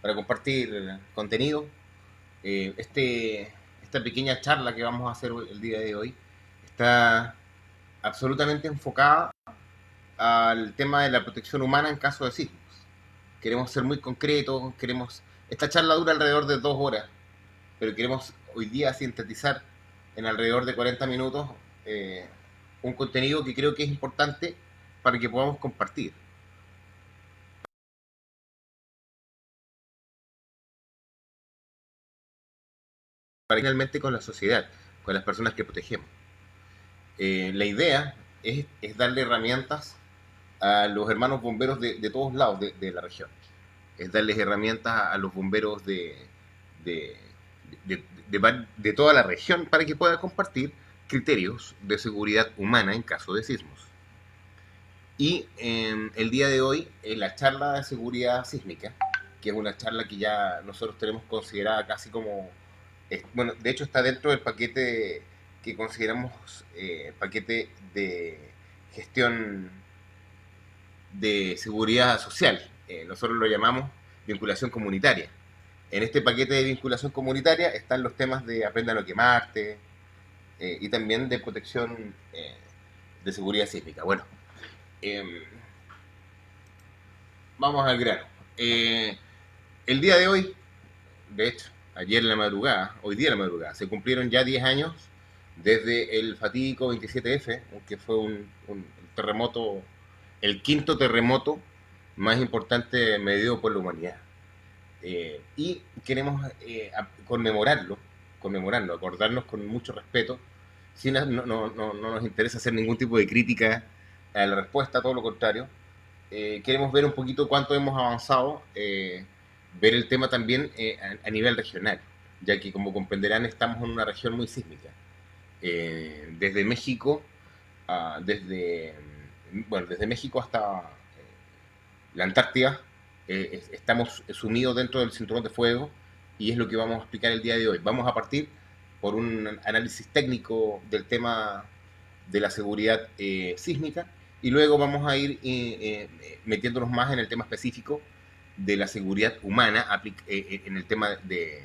para compartir contenido. Esta pequeña charla que vamos a hacer el día de hoy está absolutamente enfocada al tema de la protección humana en caso de sismos. Queremos ser muy concretos, esta charla dura alrededor de 2 horas, pero queremos hoy día sintetizar en alrededor de 40 minutos eh, un contenido que creo que es importante para que podamos compartir. Finalmente con la sociedad, con las personas que protegemos. La idea es darle herramientas a los hermanos bomberos de todos lados de la región. Es darles herramientas a los bomberos de, de toda la región para que puedan compartir criterios de seguridad humana en caso de sismos. Y el día de hoy, en la charla de seguridad sísmica, que es una charla que ya nosotros tenemos considerada casi como, bueno, de hecho está dentro del paquete que consideramos paquete de gestión de seguridad social. Nosotros lo llamamos vinculación comunitaria. En este paquete de vinculación comunitaria están los temas de aprenda a no quemarte y también de protección de seguridad sísmica. Bueno, eh, vamos al grano. El día de hoy, de hecho, ayer en la madrugada, hoy día en la madrugada, se cumplieron ya 10 años desde el fatídico 27F, que fue un terremoto, el quinto terremoto más importante medido por la humanidad. Y queremos conmemorarlo, acordarnos con mucho respeto. Sin, no nos interesa hacer ningún tipo de crítica a la respuesta, todo lo contrario. Queremos ver un poquito cuánto hemos avanzado, ver el tema también a nivel regional, ya que como comprenderán estamos en una región muy sísmica. Desde México, desde, bueno, desde México hasta la Antártida, estamos sumidos dentro del cinturón de fuego y es lo que vamos a explicar el día de hoy. Vamos a partir por un análisis técnico del tema de la seguridad sísmica y luego vamos a ir metiéndonos más en el tema específico de la seguridad humana en el tema de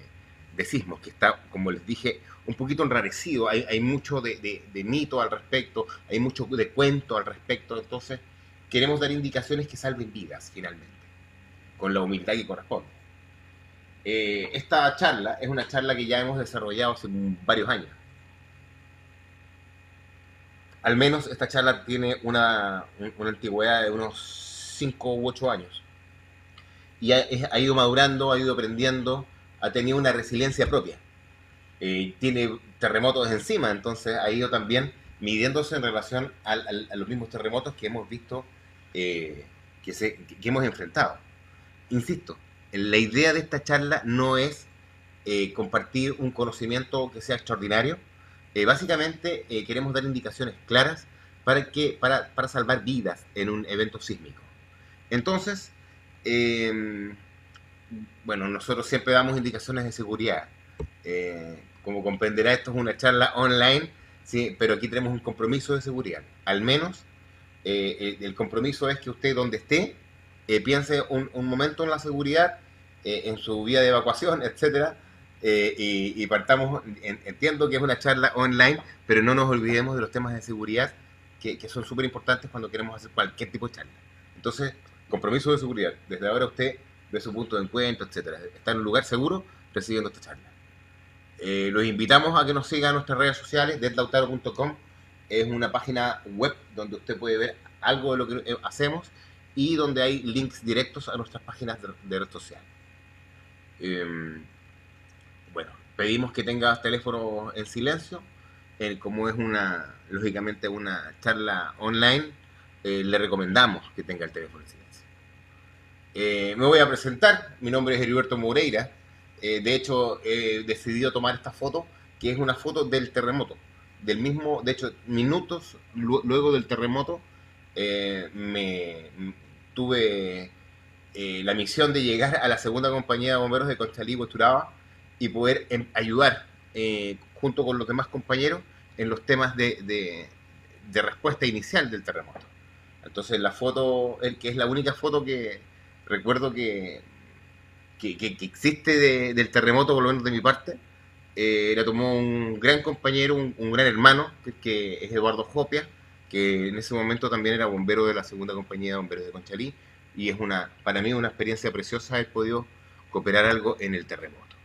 sismos, que está, como les dije, un poquito enrarecido. Hay mucho de mito al respecto, hay mucho de cuento al respecto, entonces queremos dar indicaciones que salven vidas finalmente, con la humildad que corresponde. Esta charla es una charla que ya hemos desarrollado hace varios años. Al menos esta charla tiene una antigüedad de unos 5 u 8 años. Y ha ido madurando, ha ido aprendiendo, ha tenido una resiliencia propia. Tiene terremotos encima, entonces ha ido también midiéndose en relación a los mismos terremotos que hemos visto, que hemos enfrentado. Insisto, la idea de esta charla no es compartir un conocimiento que sea extraordinario. Básicamente queremos dar indicaciones claras para salvar vidas en un evento sísmico. Entonces, eh, bueno, nosotros siempre damos indicaciones de seguridad. Como comprenderá, esto es una charla online, sí, pero aquí tenemos un compromiso de seguridad. Al menos el compromiso es que usted donde esté piense un momento en la seguridad, en su vía de evacuación, etcétera, y partamos, entiendo que es una charla online, pero no nos olvidemos de los temas de seguridad que son súper importantes cuando queremos hacer cualquier tipo de charla. Entonces, compromiso de seguridad. Desde ahora usted ve su punto de encuentro, etcétera. Está en un lugar seguro recibiendo esta charla. Los invitamos a que nos sigan en nuestras redes sociales. Deadlautaro.com es una página web donde usted puede ver algo de lo que hacemos y donde hay links directos a nuestras páginas de red social. Bueno, pedimos que tenga el teléfono en silencio. Como es lógicamente una charla online, le recomendamos que tenga el teléfono en silencio. Me voy a presentar, mi nombre es Heriberto Moreira. De hecho, he decidido tomar esta foto, que es una foto del terremoto. Del mismo, de hecho, minutos luego del terremoto, tuve la misión de llegar a la segunda compañía de bomberos de Conchalí, Huechuraba, y poder ayudar junto con los demás compañeros en los temas de respuesta inicial del terremoto. Entonces la foto, que es la única foto que recuerdo que que existe del terremoto, por lo menos de mi parte, la tomó un gran compañero, un gran hermano, que es Eduardo Jopia, que en ese momento también era bombero de la segunda compañía de bomberos de Conchalí, y es para mí una experiencia preciosa haber podido cooperar algo en el terremoto.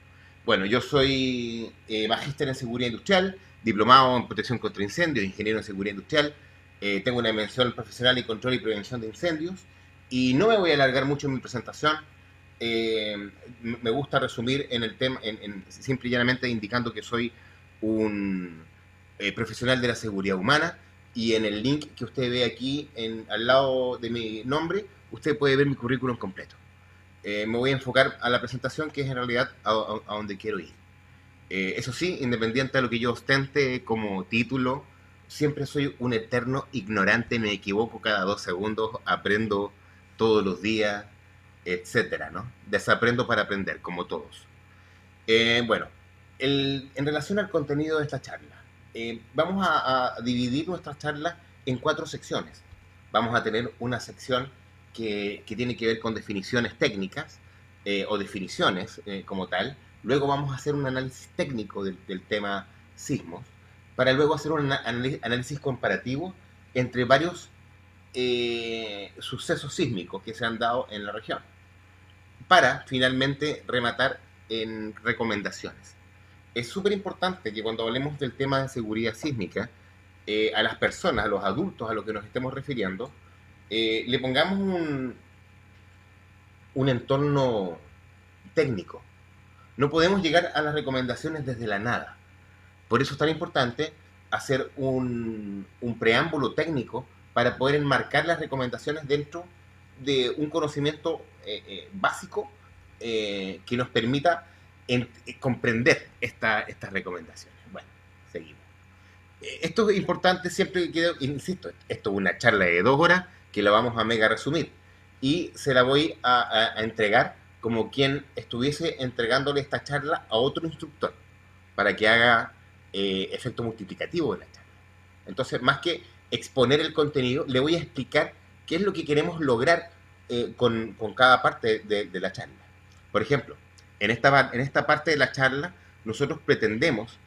Bueno, yo soy magíster en seguridad industrial, diplomado en protección contra incendios, ingeniero en seguridad industrial, tengo una mención profesional en control y prevención de incendios, y no me voy a alargar mucho en mi presentación. Me gusta resumir en el tema, simple y llanamente indicando que soy un profesional de la seguridad humana, y en el link que usted ve aquí al lado de mi nombre, usted puede ver mi currículum completo. Me voy a enfocar a la presentación, que es en realidad a donde quiero ir. Eso sí, independiente de lo que yo ostente como título, siempre soy un eterno ignorante, me equivoco cada 2 segundos, aprendo todos los días, etcétera, ¿no? Desaprendo para aprender, como todos. Bueno, en relación al contenido de esta charla, vamos a dividir nuestras charlas en 4 secciones. Vamos a tener una sección que tiene que ver con definiciones técnicas, o definiciones como tal. Luego vamos a hacer un análisis técnico del tema sismos, para luego hacer un análisis comparativo entre varios sucesos sísmicos que se han dado en la región, para finalmente rematar en recomendaciones. Es súper importante que cuando hablemos del tema de seguridad sísmica, a las personas, a los adultos a los que nos estemos refiriendo, le pongamos un entorno técnico. No podemos llegar a las recomendaciones desde la nada. Por eso es tan importante hacer un preámbulo técnico para poder enmarcar las recomendaciones dentro de un conocimiento básico, que nos permita comprender estas recomendaciones. Bueno, seguimos. Esto es importante siempre que, insisto, esto es una charla de 2 horas que la vamos a mega resumir, y se la voy a entregar como quien estuviese entregándole esta charla a otro instructor, para que haga efecto multiplicativo de la charla. Entonces, más que exponer el contenido, le voy a explicar qué es lo que queremos lograr con cada parte de la charla. Por ejemplo, en esta parte de la charla, nosotros pretendemos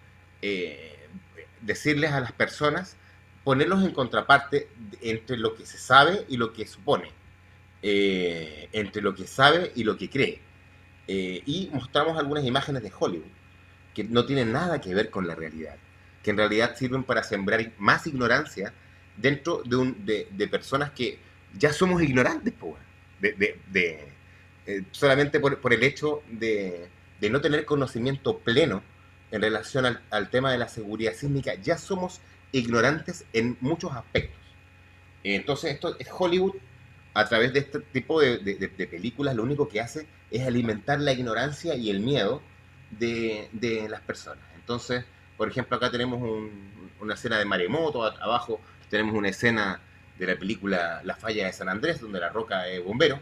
decirles a las personas, ponerlos en contraparte entre lo que se sabe y lo que supone, entre lo que sabe y lo que cree. Y mostramos algunas imágenes de Hollywood que no tienen nada que ver con la realidad, que en realidad sirven para sembrar más ignorancia dentro de personas que ya somos ignorantes, solamente por el hecho de no tener conocimiento pleno en relación al tema de la seguridad sísmica. Ya somos ignorantes en muchos aspectos. Entonces, esto es Hollywood, a través de este tipo de películas, lo único que hace es alimentar la ignorancia y el miedo de las personas. Entonces, por ejemplo, acá tenemos una escena de maremoto, abajo tenemos una escena de la película La Falla de San Andrés, donde La Roca es bombero.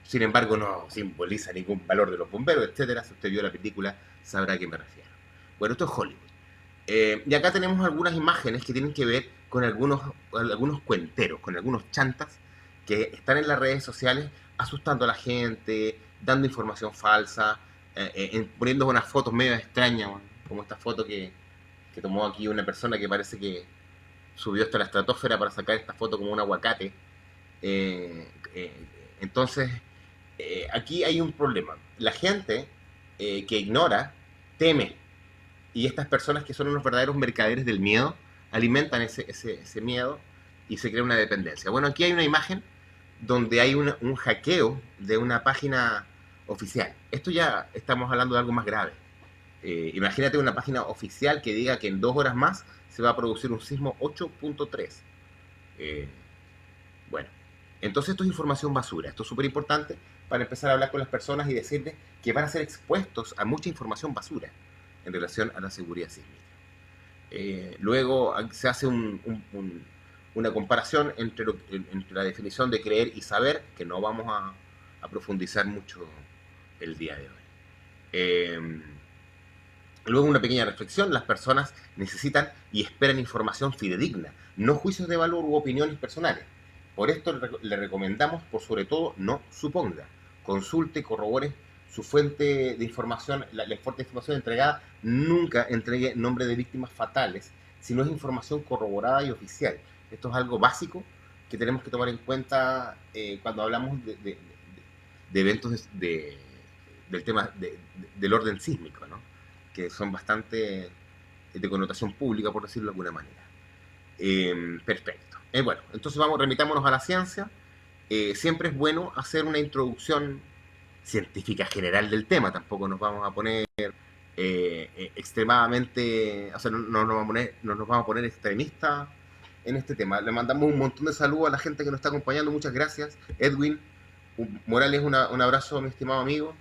Sin embargo, no simboliza ningún valor de los bomberos, etcétera. Si usted vio la película, sabrá a qué me refiero. Bueno, esto es Hollywood. Y acá tenemos algunas imágenes que tienen que ver con algunos cuenteros, con algunos chantas que están en las redes sociales asustando a la gente, dando información falsa, poniendo unas fotos medio extrañas, como esta foto que tomó aquí una persona que parece que subió hasta la estratosfera para sacar esta foto como un aguacate. Entonces, aquí hay un problema. La gente que ignora, teme, y estas personas, que son unos verdaderos mercaderes del miedo, alimentan ese miedo y se crea una dependencia. Bueno, aquí hay una imagen donde hay un hackeo de una página oficial. Esto ya estamos hablando de algo más grave. Imagínate una página oficial que diga que en 2 horas más se va a producir un sismo 8.3. Bueno, entonces esto es información basura. Esto es súper importante para empezar a hablar con las personas y decirles que van a ser expuestos a mucha información basura en relación a la seguridad sísmica. Luego se hace una comparación entre la definición de creer y saber, que no vamos a profundizar mucho el día de hoy. Luego una pequeña reflexión: las personas necesitan y esperan información fidedigna, no juicios de valor u opiniones personales. Por esto le recomendamos, por sobre todo, no suponga, consulte y corrobore su fuente de información, la fuente de información entregada, nunca entregue nombre de víctimas fatales, si no es información corroborada y oficial. Esto es algo básico que tenemos que tomar en cuenta cuando hablamos de eventos del tema del orden sísmico, ¿no? Que son bastante de connotación pública, por decirlo de alguna manera. Perfecto. Bueno, entonces remitámonos a la ciencia. Siempre es bueno hacer una introducción científica general del tema. Tampoco nos vamos a poner extremadamente, o sea, no nos vamos a poner extremistas en este tema. Le mandamos un montón de saludos a la gente que nos está acompañando. Muchas gracias. Edwin Morales, un abrazo, mi estimado amigo,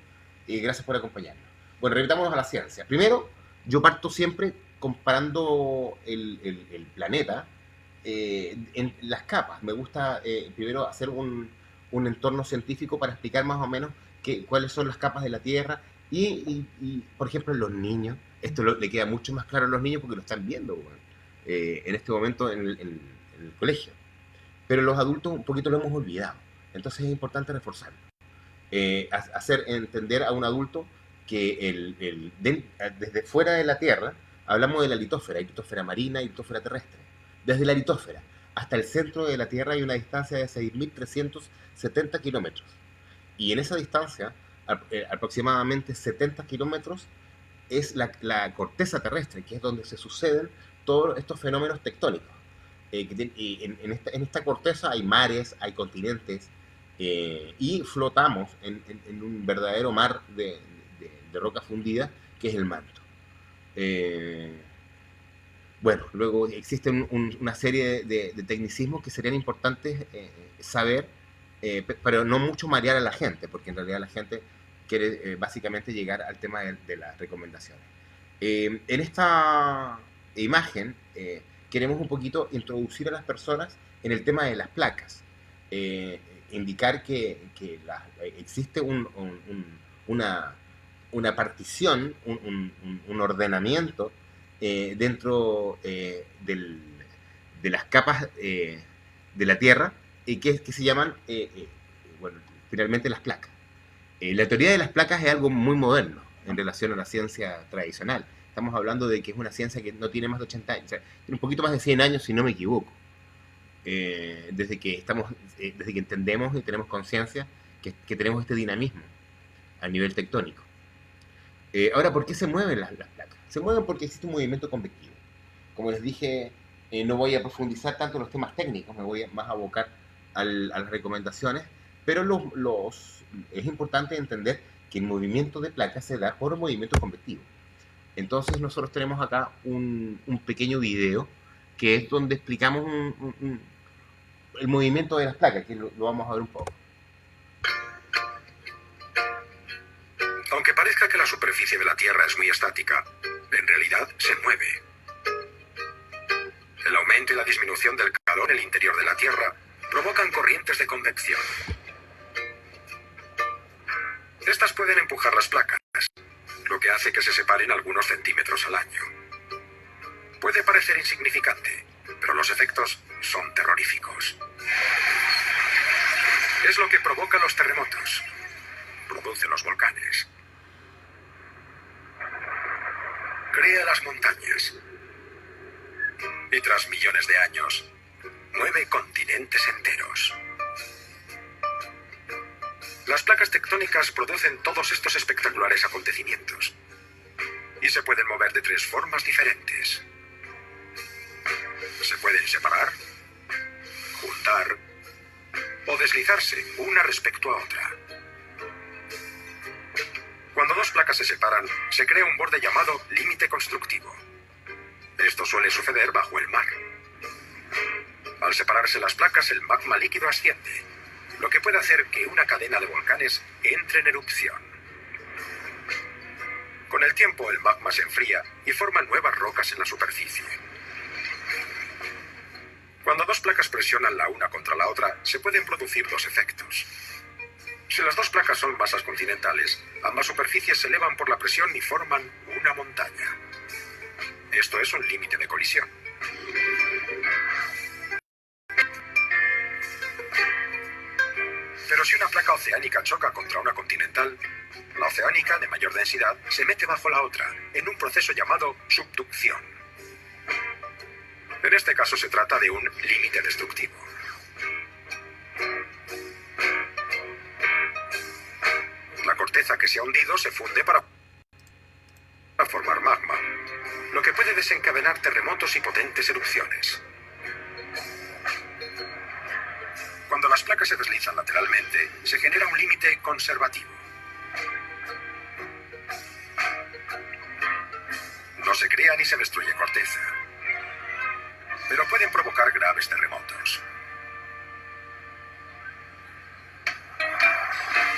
y gracias por acompañarnos. Bueno, revitámonos a la ciencia. Primero, yo parto siempre comparando el planeta en las capas. Me gusta primero hacer un entorno científico para explicar más o menos cuáles son las capas de la Tierra por ejemplo, los niños, esto le queda mucho más claro a los niños porque lo están viendo bueno, en este momento en el colegio. Pero los adultos un poquito lo hemos olvidado. Entonces es importante reforzarlo. Hacer entender a un adulto que desde fuera de la Tierra hablamos de la litósfera marina y litósfera terrestre. Desde la litósfera hasta el centro de la Tierra hay una distancia de 6.370 kilómetros. Y en esa distancia, aproximadamente 70 kilómetros, es la corteza terrestre, que es donde se suceden todos estos fenómenos tectónicos. En esta corteza hay mares, hay continentes, y flotamos en un verdadero mar de roca fundida, que es el manto. Bueno, luego existen una serie de tecnicismos que serían importantes saber, pero no mucho marear a la gente, porque en realidad la gente quiere básicamente llegar al tema de las recomendaciones. En esta imagen queremos un poquito introducir a las personas en el tema de las placas. Indicar que existe una partición, un ordenamiento dentro de las capas de la Tierra que se llaman, bueno, finalmente las placas. La teoría de las placas es algo muy moderno en relación a la ciencia tradicional. Estamos hablando de que es una ciencia que no tiene más de 80 años, o sea, tiene un poquito más de 100 años si no me equivoco. Desde que entendemos y tenemos conciencia que tenemos este dinamismo a nivel tectónico. Ahora, ¿por qué se mueven las placas? Se mueven porque existe un movimiento convectivo. Como les dije, no voy a profundizar tanto en los temas técnicos, me voy más a abocar a las recomendaciones, pero es importante entender que el movimiento de placas se da por un movimiento convectivo. Entonces nosotros tenemos acá un pequeño video que es donde explicamos el movimiento de las placas, que lo vamos a ver un poco. Aunque parezca que la superficie de la Tierra es muy estática, en realidad se mueve. El aumento y la disminución del calor en el interior de la Tierra provocan corrientes de convección. Estas pueden empujar las placas, lo que hace que se separen algunos centímetros al año. Puede parecer insignificante, pero los efectos son terroríficos. Es lo que provoca los terremotos. Produce los volcanes. Crea las montañas. Y tras millones de años, mueve continentes enteros. Las placas tectónicas producen todos estos espectaculares acontecimientos. Y se pueden mover de tres formas diferentes. Se pueden separar, juntar o deslizarse una respecto a otra. Cuando dos placas se separan, se crea un borde llamado límite constructivo. Esto suele suceder bajo el mar. Al separarse las placas, el magma líquido asciende, lo que puede hacer que una cadena de volcanes entre en erupción. Con el tiempo, el magma se enfría y forma nuevas rocas en la superficie. Cuando dos placas presionan la una contra la otra, se pueden producir dos efectos. Si las dos placas son masas continentales, ambas superficies se elevan por la presión y forman una montaña. Esto es un límite de colisión. Pero si una placa oceánica choca contra una continental, La oceánica, de mayor densidad, se mete bajo la otra, en un proceso llamado subducción. En este caso se trata de un límite destructivo. La corteza que se ha hundido se funde para formar magma, lo que puede desencadenar terremotos y potentes erupciones. Cuando las placas se deslizan lateralmente, se genera un límite conservativo. No se crea ni se destruye corteza, pero pueden provocar graves terremotos.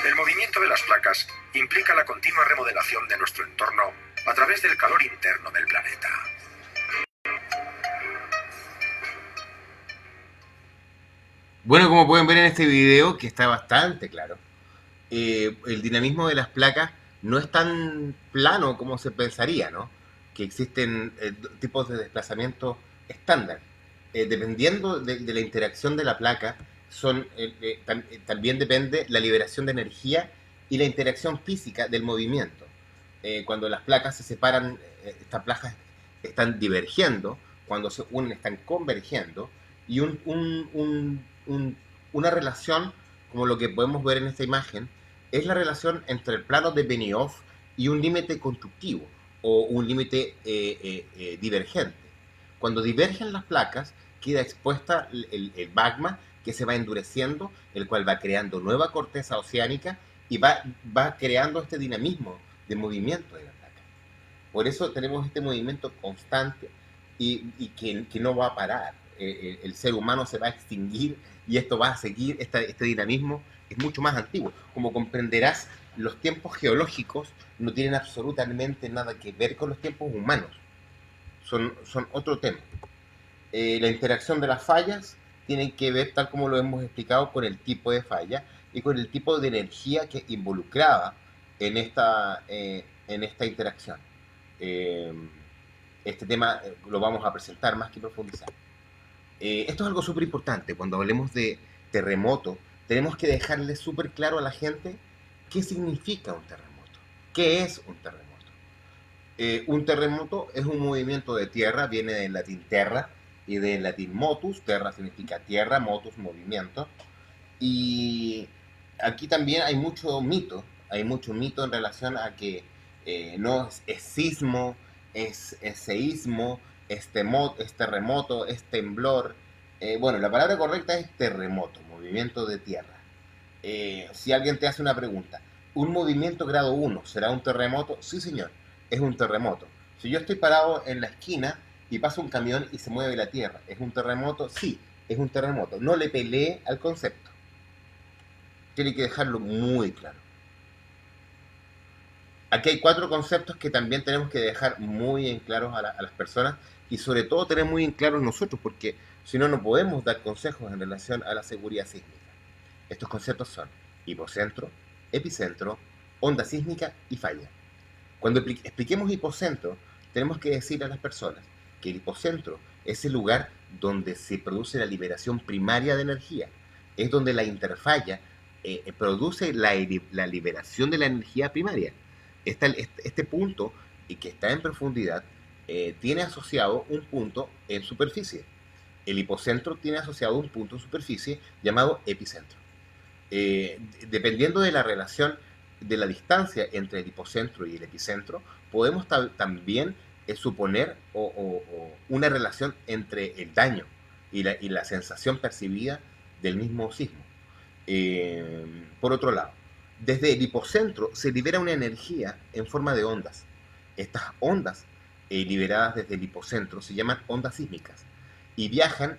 El movimiento de las placas implica la continua remodelación de nuestro entorno a través del calor interno del planeta. Bueno, como pueden ver en este video, que está bastante claro, el dinamismo de las placas no es tan plano como se pensaría, ¿no? Que existen tipos de desplazamiento estándar. Dependiendo de la interacción de la placa, también depende la liberación de energía y la interacción física del movimiento. Cuando las placas se separan, estas placas están divergiendo, cuando se unen están convergiendo, y una relación, como lo que podemos ver en esta imagen, es la relación entre el plano de Benioff y un límite constructivo o un límite divergente. Cuando divergen las placas, queda expuesta el magma que se va endureciendo, el cual va creando nueva corteza oceánica y va creando este dinamismo de movimiento de la placa. Por eso tenemos este movimiento constante y que no va a parar. El ser humano se va a extinguir y esto va a seguir, este dinamismo es mucho más antiguo. Como comprenderás, los tiempos geológicos no tienen absolutamente nada que ver con los tiempos humanos. Son otro tema. La interacción de las fallas tiene que ver, tal como lo hemos explicado, con el tipo de falla y con el tipo de energía que involucraba en esta interacción. Este tema lo vamos a presentar más que profundizar. Esto es algo súper importante. Cuando hablemos de terremoto, tenemos que dejarle súper claro a la gente qué significa un terremoto. ¿Qué es un terremoto? Un terremoto es un movimiento de tierra, viene del latín terra y del latín motus. Terra significa tierra, motus, movimiento. Y aquí también hay mucho mito en relación a que no es sismo, es seísmo, es terremoto, es temblor. Bueno, la palabra correcta es terremoto, movimiento de tierra. Si alguien te hace una pregunta, ¿un movimiento grado 1 será un terremoto? Sí, señor, es un terremoto. Si yo estoy parado en la esquina y pasa un camión y se mueve la tierra, ¿es un terremoto? Sí, es un terremoto. No le peleé al concepto. Tiene que dejarlo muy claro. Aquí hay 4 conceptos que también tenemos que dejar muy en claros a las personas y sobre todo tener muy en claros nosotros, porque si no, no podemos dar consejos en relación a la seguridad sísmica. Estos conceptos son hipocentro, epicentro, onda sísmica y falla. Cuando expliquemos hipocentro, tenemos que decir a las personas que el hipocentro es el lugar donde se produce la liberación primaria de energía. Es donde la interfalla produce la liberación de la energía primaria. Este punto, y que está en profundidad, tiene asociado un punto en superficie. El hipocentro tiene asociado un punto en superficie llamado epicentro. Dependiendo de la relación de la distancia entre el hipocentro y el epicentro, podemos también suponer una relación entre el daño y la sensación percibida del mismo sismo. Por otro lado, desde el hipocentro se libera una energía en forma de ondas. Estas ondas liberadas desde el hipocentro se llaman ondas sísmicas y viajan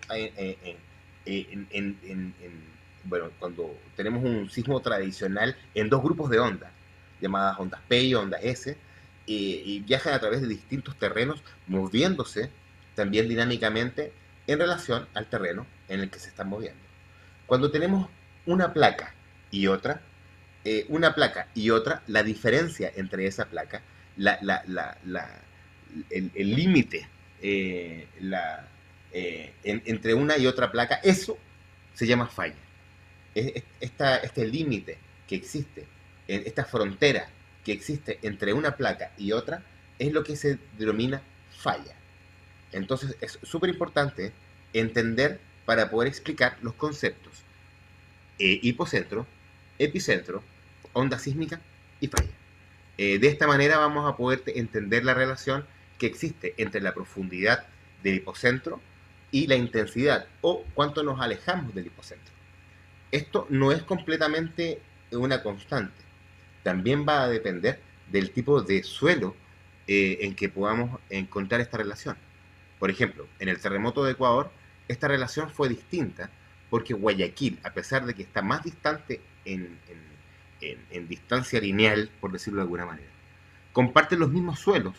bueno, cuando tenemos un sismo tradicional en 2 grupos de ondas, llamadas ondas P y ondas S, y viajan a través de distintos terrenos, moviéndose también dinámicamente en relación al terreno en el que se están moviendo. Cuando tenemos una placa y otra, la diferencia entre esa placa, el límite entre una y otra placa, eso se llama falla. Este límite que existe, esta frontera que existe entre una placa y otra es lo que se denomina falla. Entonces es súper importante entender para poder explicar los conceptos hipocentro, epicentro, onda sísmica y falla. De esta manera vamos a poder entender la relación que existe entre la profundidad del hipocentro y la intensidad o cuánto nos alejamos del hipocentro. Esto no es completamente una constante. También va a depender del tipo de suelo en que podamos encontrar esta relación. Por ejemplo, en el terremoto de Ecuador, esta relación fue distinta porque Guayaquil, a pesar de que está más distante en distancia lineal, por decirlo de alguna manera, comparte los mismos suelos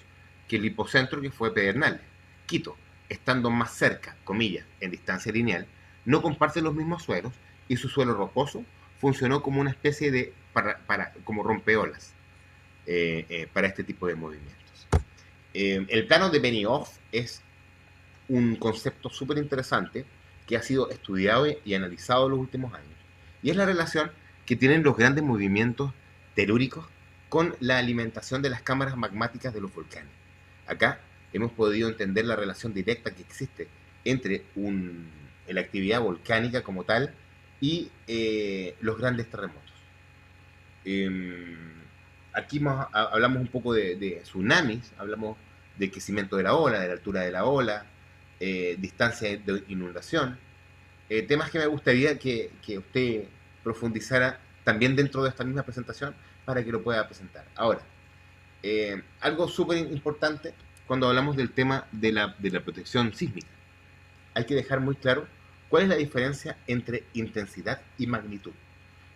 que el hipocentro, que fue Pedernales. Quito, estando más cerca, comillas, en distancia lineal, no comparte los mismos suelos y su suelo rocoso funcionó como una especie de como rompeolas para este tipo de movimientos. El plano de Benioff es un concepto súper interesante que ha sido estudiado y analizado en los últimos años. Y es la relación que tienen los grandes movimientos telúricos con la alimentación de las cámaras magmáticas de los volcanes. Acá hemos podido entender la relación directa que existe entre la actividad volcánica como tal y los grandes terremotos. Aquí hablamos un poco de tsunamis, hablamos del crecimiento de la ola, de la altura de la ola, distancia de inundación, temas que me gustaría que usted profundizara también dentro de esta misma presentación para que lo pueda presentar. Ahora, algo súper importante cuando hablamos del tema de la protección sísmica. Hay que dejar muy claro cuál es la diferencia entre intensidad y magnitud.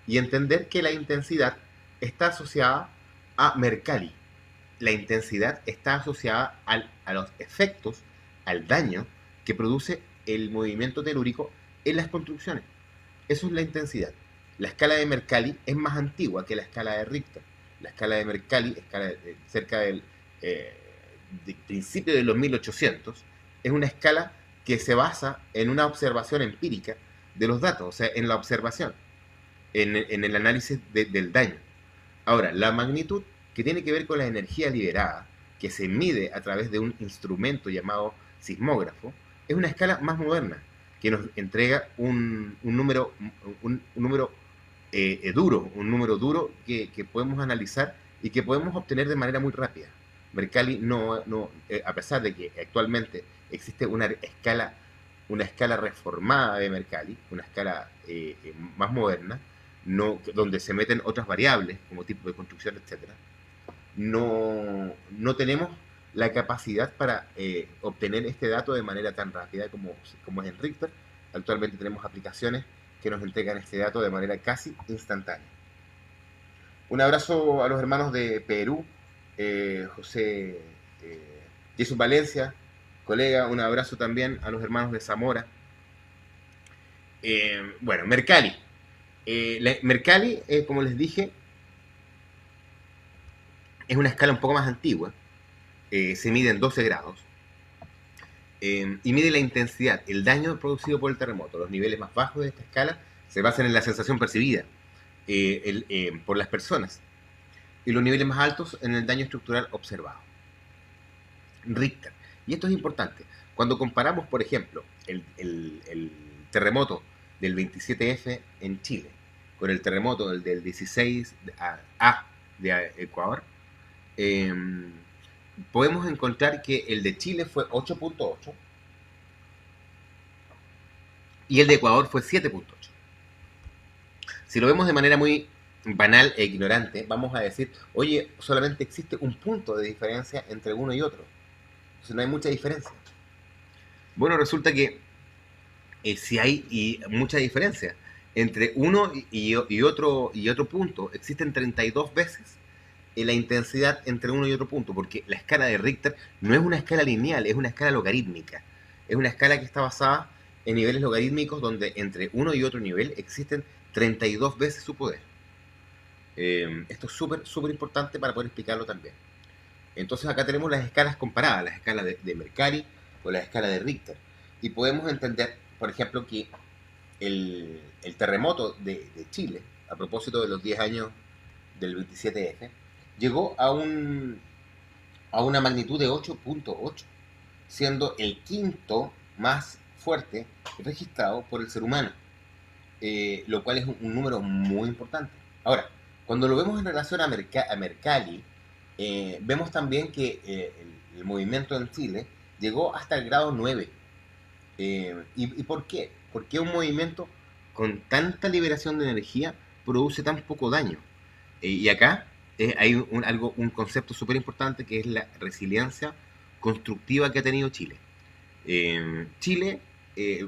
Y entender que la intensidad está asociada a Mercalli. La intensidad está asociada a los efectos, al daño que produce el movimiento telúrico en las construcciones. Eso es la intensidad. La escala de Mercalli es más antigua que la escala de Richter. La escala de Mercalli, cerca del principio de los 1800, es una escala que se basa en una observación empírica de los datos, o sea, en la observación, en el análisis del daño. Ahora, la magnitud, que tiene que ver con la energía liberada, que se mide a través de un instrumento llamado sismógrafo, es una escala más moderna, que nos entrega un número duro que podemos analizar y que podemos obtener de manera muy rápida. Mercalli a pesar de que actualmente existe una escala reformada de Mercalli, una escala más moderna, donde se meten otras variables como tipo de construcción, etcétera, no tenemos la capacidad para obtener este dato de manera tan rápida como es en Richter. Actualmente tenemos aplicaciones que nos entregan este dato de manera casi instantánea. Un abrazo a los hermanos de Perú, José Jesús Valencia, colega. Un abrazo también a los hermanos de Zamora. Bueno, Mercalli. Mercalli, como les dije, es una escala un poco más antigua. Se mide en 12 grados. Y mide la intensidad, el daño producido por el terremoto. Los niveles más bajos de esta escala se basan en la sensación percibida por las personas. Y los niveles más altos en el daño estructural observado. Richter. Y esto es importante. Cuando comparamos, por ejemplo, el terremoto del 27F en Chile con el terremoto del 16A de Ecuador, podemos encontrar que el de Chile fue 8.8 y el de Ecuador fue 7.8. Si lo vemos de manera muy banal e ignorante, vamos a decir, oye, solamente existe un punto de diferencia entre uno y otro. Entonces no hay mucha diferencia. Bueno, resulta que sí hay mucha diferencia. Entre uno y otro punto existen 32 veces la intensidad entre uno y otro punto, porque la escala de Richter no es una escala lineal, es una escala logarítmica. Es una escala que está basada en niveles logarítmicos donde entre uno y otro nivel existen 32 veces su poder. Esto es súper importante para poder explicarlo también. Entonces acá tenemos las escalas comparadas, la escala de Mercalli con la escala de Richter. Y podemos entender, por ejemplo, que el terremoto de Chile, a propósito de los 10 años del 27F, llegó a una magnitud de 8.8, siendo el quinto más fuerte registrado por el ser humano, lo cual es un número muy importante. Ahora, cuando lo vemos en relación a Mercalli, vemos también que el movimiento en Chile llegó hasta el grado 9. ¿Y por qué? Porque un movimiento con tanta liberación de energía produce tan poco daño. Y acá hay un concepto súper importante que es la resiliencia constructiva que ha tenido Chile. Chile,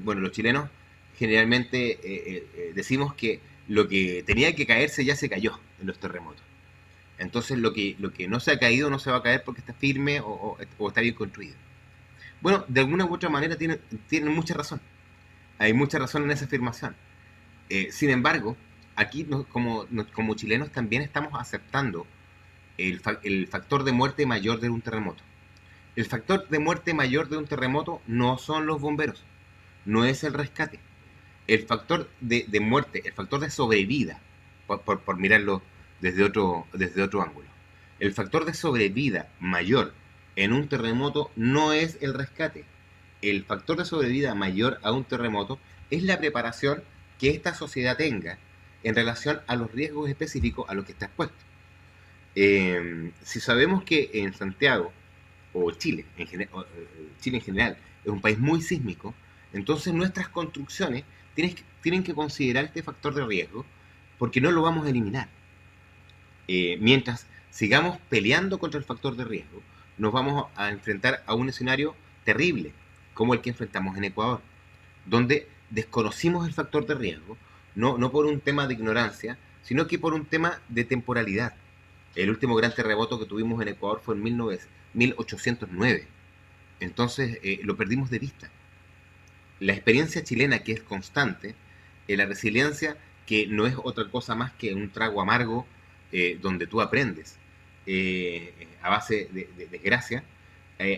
bueno, los chilenos generalmente decimos que lo que tenía que caerse ya se cayó en los terremotos. Entonces lo que no se ha caído no se va a caer porque está firme o está bien construido. Bueno, de alguna u otra manera tienen mucha razón. Hay mucha razón en esa afirmación. Sin embargo, aquí como chilenos también estamos aceptando el factor de muerte mayor de un terremoto. El factor de muerte mayor de un terremoto no son los bomberos, no es el rescate. El factor de muerte, el factor de sobrevida, por mirarlo desde otro ángulo, el factor de sobrevida mayor en un terremoto no es el rescate. El factor de sobrevida mayor a un terremoto es la preparación que esta sociedad tenga en relación a los riesgos específicos a los que está expuesto. Si sabemos que en Santiago, o Chile Chile en general, es un país muy sísmico, entonces nuestras construcciones tienen que considerar este factor de riesgo porque no lo vamos a eliminar. Mientras sigamos peleando contra el factor de riesgo, nos vamos a enfrentar a un escenario terrible, como el que enfrentamos en Ecuador, donde desconocimos el factor de riesgo, no por un tema de ignorancia, sino que por un tema de temporalidad. El último gran terremoto que tuvimos en Ecuador fue en 1809. Entonces lo perdimos de vista. La experiencia chilena, que es constante, la resiliencia, que no es otra cosa más que un trago amargo donde tú aprendes a base de desgracia,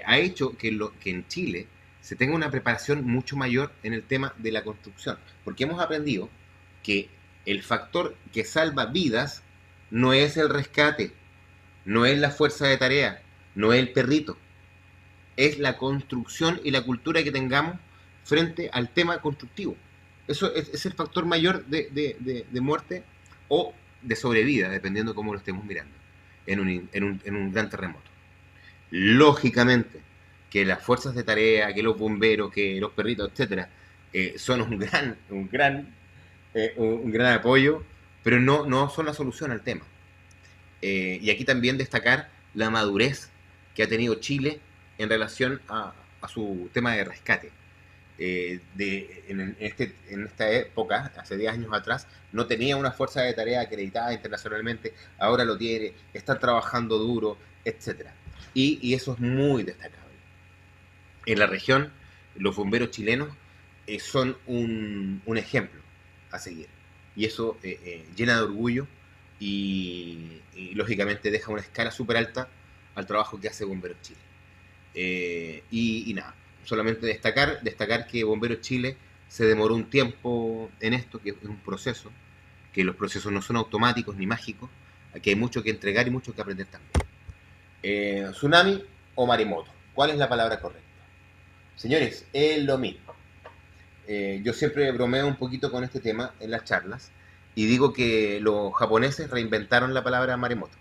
ha hecho que en Chile se tenga una preparación mucho mayor en el tema de la construcción, porque hemos aprendido que el factor que salva vidas no es el rescate, no es la fuerza de tarea, no es el perrito, es la construcción y la cultura que tengamos frente al tema constructivo. Eso es el factor mayor de muerte o de sobrevida, dependiendo de cómo lo estemos mirando, en un gran terremoto. Lógicamente, que las fuerzas de tarea, que los bomberos, que los perritos, etcétera, son un gran apoyo, pero no son la solución al tema. Y aquí también destacar la madurez que ha tenido Chile en relación a su tema de rescate. En esta época, hace 10 años atrás, no tenía una fuerza de tarea acreditada internacionalmente, ahora lo tiene, están trabajando duro, etc. Y eso es muy destacable. En la región, los bomberos chilenos son un ejemplo a seguir. Y eso llena de orgullo lógicamente deja una escala súper alta al trabajo que hace Bomberos Chile. Y nada, solamente destacar que Bomberos Chile se demoró un tiempo en esto, que es un proceso, que los procesos no son automáticos ni mágicos, que hay mucho que entregar y mucho que aprender también. Tsunami o maremoto, ¿cuál es la palabra correcta? Señores, es lo mismo. Yo siempre bromeo un poquito con este tema en las charlas y digo que los japoneses reinventaron la palabra maremoto,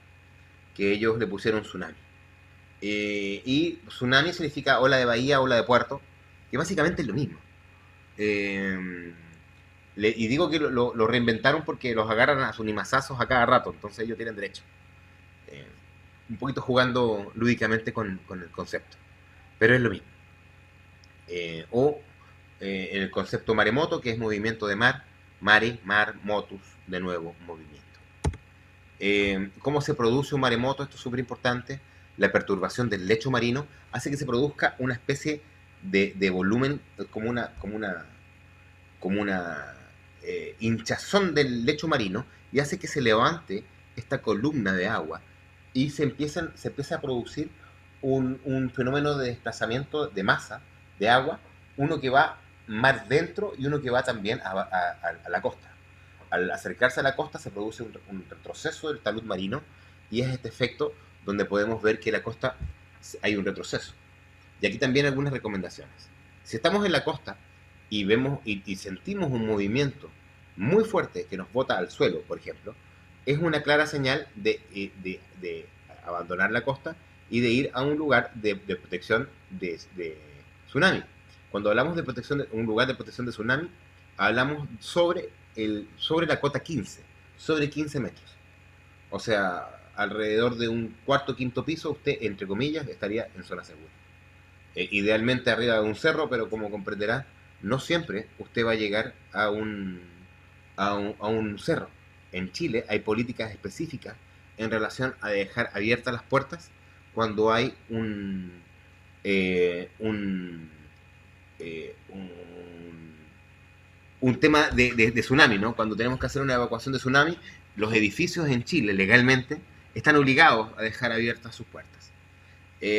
que ellos le pusieron tsunami. Y tsunami significa ola de bahía, ola de puerto, que básicamente es lo mismo. Y digo que lo reinventaron porque los agarran a sunimazazos a cada rato, entonces ellos tienen derecho. Un poquito jugando lúdicamente con el concepto, pero es lo mismo. El concepto maremoto, que es movimiento de mar, mare, mar, motus, de nuevo, movimiento. ¿Cómo se produce un maremoto? Esto es súper importante. La perturbación del lecho marino hace que se produzca una especie de volumen, como una hinchazón del lecho marino, y hace que se levante esta columna de agua y se empieza a producir un fenómeno de desplazamiento de masa de agua, uno que va mar dentro y uno que va también a la costa. Al acercarse a la costa se produce un retroceso del talud marino y es este efecto donde podemos ver que la costa hay un retroceso. Y aquí también algunas recomendaciones. Si estamos en la costa y vemos y sentimos un movimiento muy fuerte que nos bota al suelo, por ejemplo, es una clara señal de abandonar la costa y de ir a un lugar de protección de tsunami. Cuando hablamos de protección un lugar de protección de tsunami, hablamos sobre la cota 15, sobre 15 metros. O sea, alrededor de un cuarto o quinto piso, usted, entre comillas, estaría en zona segura. Idealmente arriba de un cerro, pero como comprenderá, no siempre usted va a llegar a un cerro. En Chile hay políticas específicas en relación a dejar abiertas las puertas cuando hay eh, un, un tema de tsunami, ¿no? Cuando tenemos que hacer una evacuación de tsunami, los edificios en Chile legalmente están obligados a dejar abiertas sus puertas.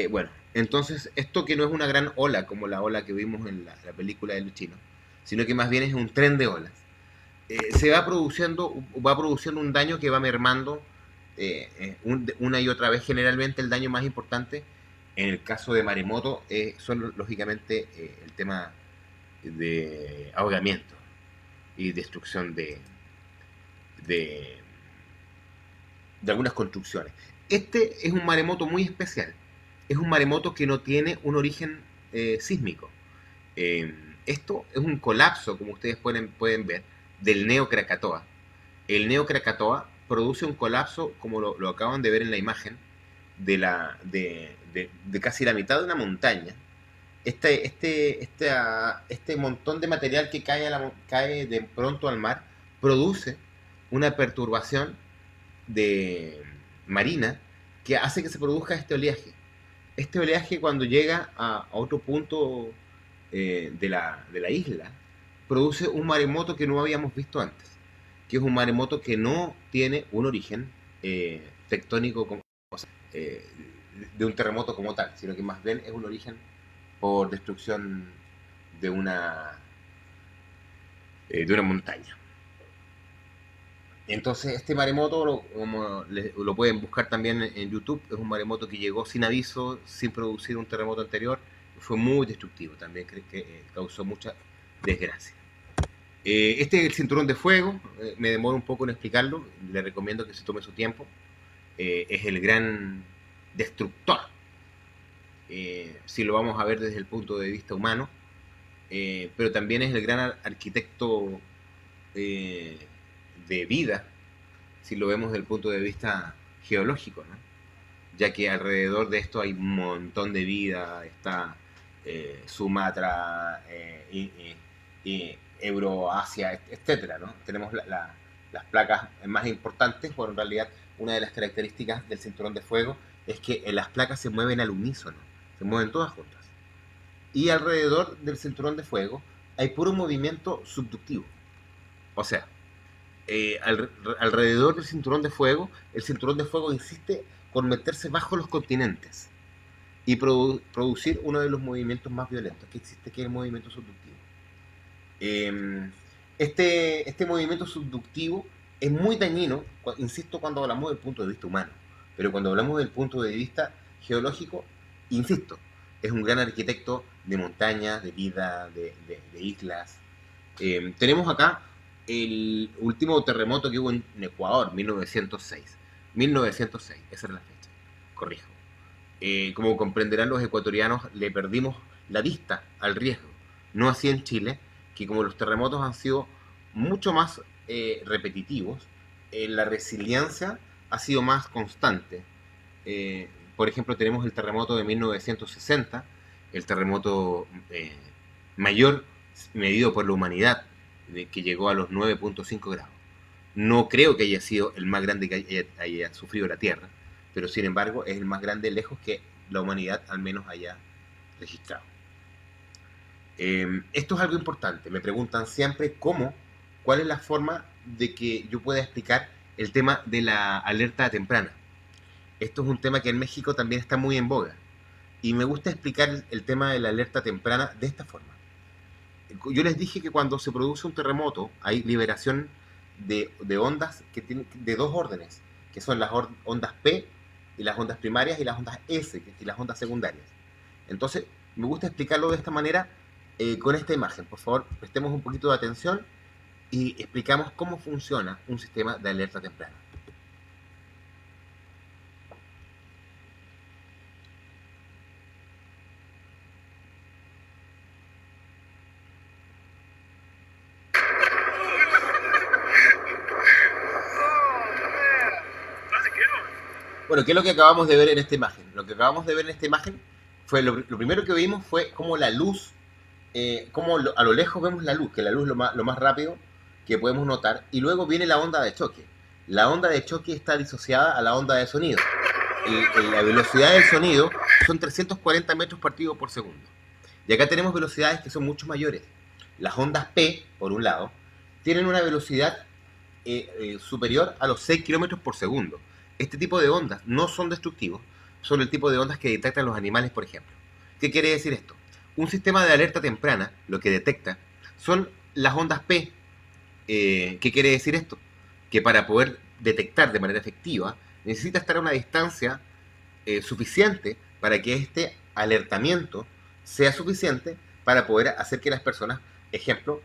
Bueno, entonces esto que no es una gran ola como la ola que vimos en la película de Luchino, sino que más bien es un tren de olas, se va produciendo un daño que va mermando una y otra vez. Generalmente el daño más importante en el caso de maremoto son lógicamente el tema de ahogamiento y destrucción de, de algunas construcciones. Este es un maremoto muy especial. Es un maremoto que no tiene un origen sísmico. Eh, Esto es un colapso, como ustedes pueden ver, del Neo Krakatoa. El Neo Krakatoa produce un colapso, como lo acaban de ver en la imagen, de casi la mitad de una montaña. Este montón de material que cae de pronto al mar produce una perturbación marina que hace que se produzca este oleaje. Este oleaje, cuando llega a otro punto de la isla, produce un maremoto que no habíamos visto antes, que es un maremoto que no tiene un origen tectónico, o sea, de un terremoto como tal, sino que más bien es un origen por destrucción de una montaña. Entonces este maremoto, como lo pueden buscar también en YouTube, es un maremoto que llegó sin aviso, sin producir un terremoto anterior, fue muy destructivo, también que causó mucha desgracia. Este es el cinturón de fuego, me demoro un poco en explicarlo, le recomiendo que se tome su tiempo. Es el gran destructor, si lo vamos a ver desde el punto de vista humano, pero también es el gran arquitecto de vida, si lo vemos desde el punto de vista geológico, ¿no? Ya que alrededor de esto hay un montón de vida, está Sumatra, Euroasia, etcétera, ¿no? Tenemos las placas más importantes, pero en realidad una de las características del cinturón de fuego es que las placas se mueven al unísono, se mueven todas juntas. Y alrededor del cinturón de fuego hay puro movimiento subductivo. O sea, alrededor del cinturón de fuego, el cinturón de fuego insiste con meterse bajo los continentes y producir uno de los movimientos más violentos que existe, que es el movimiento subductivo. Este movimiento subductivo es muy dañino, insisto, cuando hablamos del punto de vista humano, pero cuando hablamos del punto de vista geológico, insisto, es un gran arquitecto de montañas, de vida, de islas. Tenemos acá el último terremoto que hubo en Ecuador, 1906. 1906, esa era la fecha, corrijo. Como comprenderán los ecuatorianos, le perdimos la vista al riesgo. No así en Chile, que como los terremotos han sido mucho más repetitivos, la resiliencia ha sido más constante. Por ejemplo, tenemos el terremoto de 1960, el terremoto mayor medido por la humanidad, que llegó a los 9.5 grados. No creo que haya sido el más grande que haya sufrido la Tierra, pero sin embargo es el más grande lejos que la humanidad al menos haya registrado. Esto es algo importante. Me preguntan siempre cuál es la forma de que yo pueda explicar el tema de la alerta temprana. Esto es un tema que en México también está muy en boga. Y me gusta explicar el tema de la alerta temprana de esta forma. Yo les dije que cuando se produce un terremoto hay liberación de ondas de dos órdenes, que son las ondas P, y las ondas primarias, y las ondas S, y las ondas secundarias. Entonces, me gusta explicarlo de esta manera, con esta imagen. Por favor, prestemos un poquito de atención y explicamos cómo funciona un sistema de alerta temprana. Bueno, ¿qué es lo que acabamos de ver en esta imagen? Lo que acabamos de ver en esta imagen fue lo primero que vimos fue cómo la luz, a lo lejos vemos la luz, que la luz es lo más rápido que podemos notar, y luego viene la onda de choque. La onda de choque está disociada a la onda de sonido. La velocidad del sonido son 340 metros partido por segundo. Y acá tenemos velocidades que son mucho mayores. Las ondas P, por un lado, tienen una velocidad superior a los 6 kilómetros por segundo. Este tipo de ondas no son destructivos, son el tipo de ondas que detectan los animales, por ejemplo. ¿Qué quiere decir esto? Un sistema de alerta temprana lo que detecta son las ondas P. ¿Qué quiere decir esto? Que para poder detectar de manera efectiva necesita estar a una distancia suficiente para que este alertamiento sea suficiente para poder hacer que las personas, ejemplo,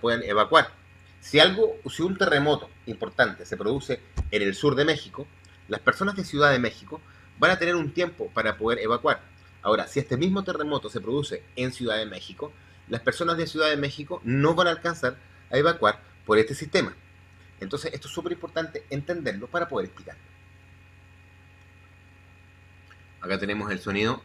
puedan evacuar. Si un terremoto importante se produce en el sur de México, las personas de Ciudad de México van a tener un tiempo para poder evacuar. Ahora, si este mismo terremoto se produce en Ciudad de México, las personas de Ciudad de México no van a alcanzar a evacuar por este sistema. Entonces, esto es súper importante entenderlo para poder explicarlo. Acá tenemos el sonido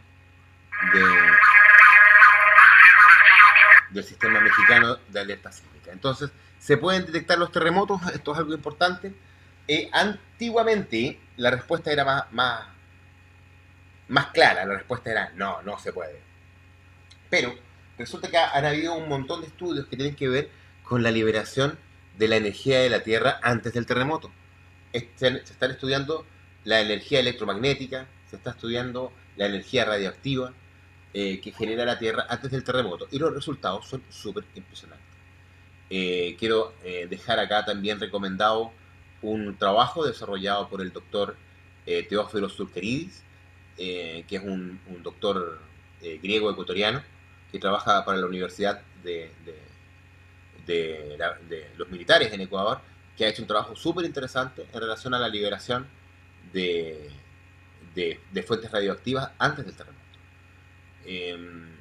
del sistema mexicano de alerta sísmica. Entonces, ¿se pueden detectar los terremotos? Esto es algo importante. Antiguamente, la respuesta era más clara. La respuesta era no se puede. Pero resulta que han habido un montón de estudios que tienen que ver con la liberación de la energía de la Tierra antes del terremoto. Se están estudiando la energía electromagnética, se está estudiando la energía radioactiva que genera la Tierra antes del terremoto, y los resultados son súper impresionantes. Quiero dejar acá también recomendado un trabajo desarrollado por el doctor Teófilo Zourkeridis, que es un doctor griego ecuatoriano que trabaja para la Universidad de los militares en Ecuador, que ha hecho un trabajo súper interesante en relación a la liberación de fuentes radioactivas antes del terremoto.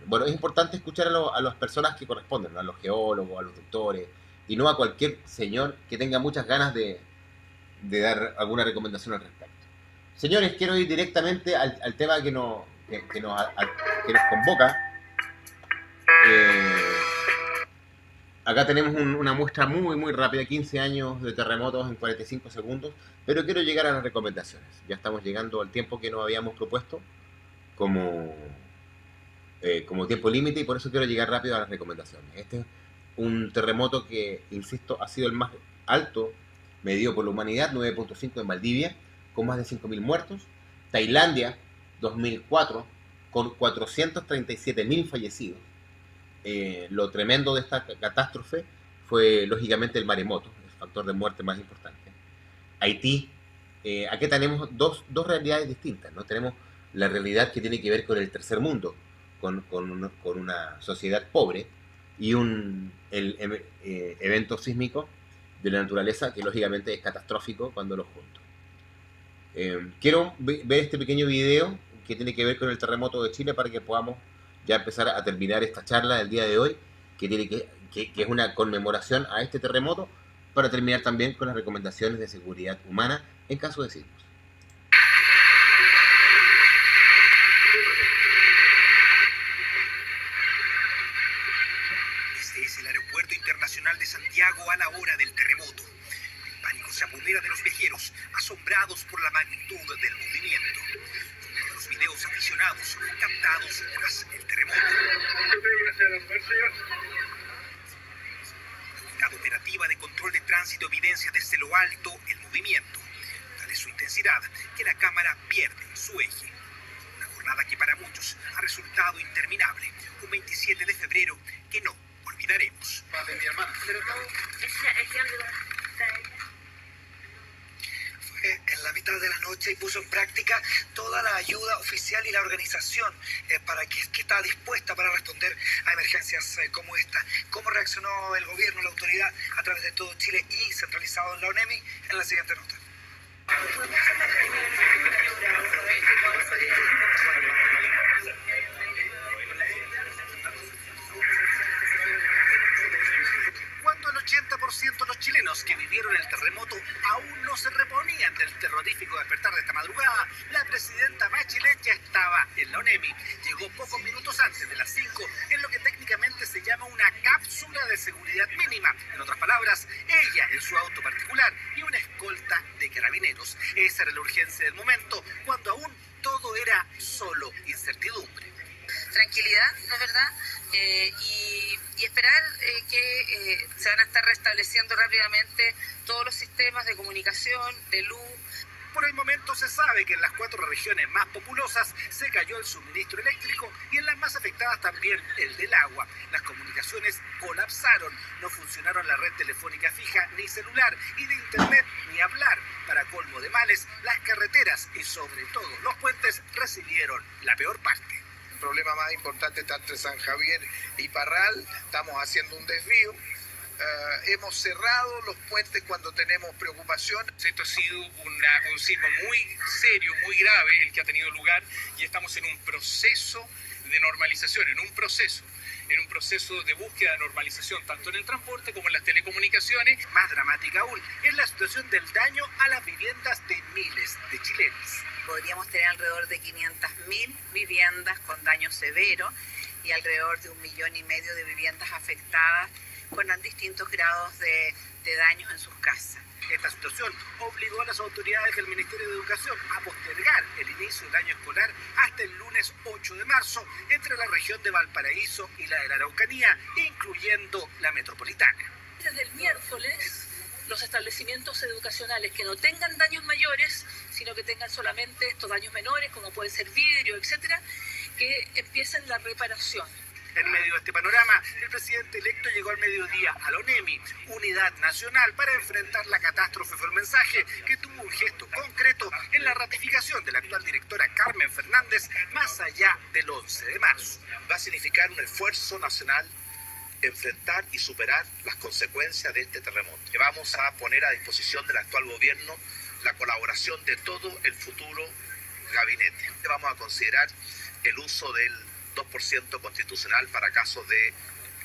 Bueno, es importante escuchar a las personas que corresponden, ¿no? A los geólogos, a los doctores, y no a cualquier señor que tenga muchas ganas de dar alguna recomendación al respecto. Señores, quiero ir directamente al tema que nos convoca. Acá tenemos una muestra muy rápida, 15 años de terremotos en 45 segundos, pero quiero llegar a las recomendaciones. Ya estamos llegando al tiempo que nos habíamos propuesto como tiempo límite, y por eso quiero llegar rápido a las recomendaciones. Este es un terremoto que, insisto, ha sido el más alto medido por la humanidad, 9.5 en Valdivia, con más de 5.000 muertos. Tailandia, 2004, con 437.000 fallecidos. Lo tremendo de esta catástrofe fue, lógicamente, el maremoto, el factor de muerte más importante. Haití, aquí tenemos dos realidades distintas, ¿no? Tenemos la realidad que tiene que ver con el tercer mundo, con una sociedad pobre, y el evento sísmico de la naturaleza que lógicamente es catastrófico cuando los junto. Quiero ver este pequeño video que tiene que ver con el terremoto de Chile para que podamos ya empezar a terminar esta charla del día de hoy, que es una conmemoración a este terremoto, para terminar también con las recomendaciones de seguridad humana en caso de sismos. Este es el Aeropuerto Internacional de Santiago a la hora del terremoto. El pánico se apodera de los viajeros, asombrados por la magnitud del movimiento. Uno de los videos aficionados captados tras el terremoto. La unidad operativa de control de tránsito evidencia desde lo alto el movimiento. Tal es su intensidad que la cámara pierde su eje. Una jornada que para muchos ha resultado interminable. Un 27 de febrero que no olvidaremos. Fue en la habitación mitad de la noche y puso en práctica toda la ayuda oficial y la organización que está dispuesta para responder a emergencias como esta. ¿Cómo reaccionó el gobierno, la autoridad a través de todo Chile y centralizado en la ONEMI? En la siguiente nota. Cuando el 80% de los chilenos que vivieron el terremoto aún no se reponían del terrorífico despertar de esta madrugada, la presidenta Bachelet ya estaba en la ONEMI. Llegó pocos minutos antes de las 5 en lo que técnicamente se llama una cápsula de seguridad mínima. En otras palabras, ella en su auto particular y una escolta de carabineros. Esa era la urgencia del momento, cuando aún todo era solo incertidumbre. Tranquilidad, ¿no es verdad? Y esperar que se van a estar restableciendo rápidamente todos los sistemas de comunicación, de luz. Por el momento se sabe que en las 4 regiones más populosas se cayó el suministro eléctrico y en las más afectadas también el del agua. Las comunicaciones colapsaron, no funcionaron la red telefónica fija ni celular y de internet ni hablar. Para colmo de males, las carreteras y sobre todo los puentes recibieron la peor parte. El problema más importante está entre San Javier y Parral, estamos haciendo un desvío. Hemos cerrado los puentes cuando tenemos preocupación. Esto ha sido un sismo muy serio, muy grave el que ha tenido lugar y estamos en un proceso de normalización, en un proceso de búsqueda de normalización tanto en el transporte como en las telecomunicaciones. Más dramática aún es la situación del daño a las viviendas de miles de chilenos. Podríamos tener alrededor de 500.000 viviendas con daño severo y alrededor de 1,5 millones de viviendas afectadas con distintos grados de daños en sus casas. Esta situación obligó a las autoridades del Ministerio de Educación a postergar el inicio del año escolar hasta el lunes 8 de marzo entre la región de Valparaíso y la de la Araucanía, incluyendo la metropolitana. Desde el miércoles, los establecimientos educacionales que no tengan daños mayores, sino que tengan solamente estos daños menores, como puede ser vidrio, etcétera, que empiecen la reparación. En medio de este panorama, el presidente electo llegó al mediodía a la ONEMI, Unidad Nacional para enfrentar la catástrofe, fue el mensaje que tuvo un gesto concreto en la ratificación de la actual directora Carmen Fernández más allá del 11 de marzo. Va a significar un esfuerzo nacional enfrentar y superar las consecuencias de este terremoto. Que vamos a poner a disposición del actual gobierno la colaboración de todo el futuro gabinete. Vamos a considerar el uso del 2% constitucional para casos de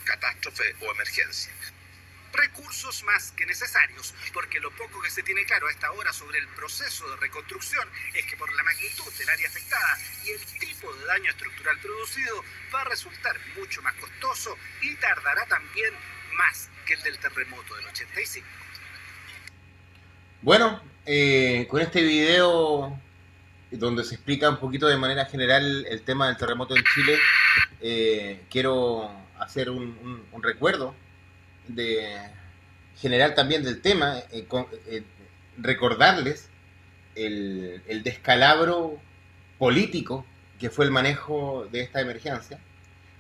catástrofe o emergencia. Recursos más que necesarios, porque lo poco que se tiene claro a esta hora sobre el proceso de reconstrucción es que por la magnitud del área afectada y el tipo de daño estructural producido va a resultar mucho más costoso y tardará también más que el del terremoto del 85. Bueno, con este video donde se explica un poquito de manera general el tema del terremoto en Chile, quiero hacer un recuerdo general también del tema, recordarles el descalabro político que fue el manejo de esta emergencia,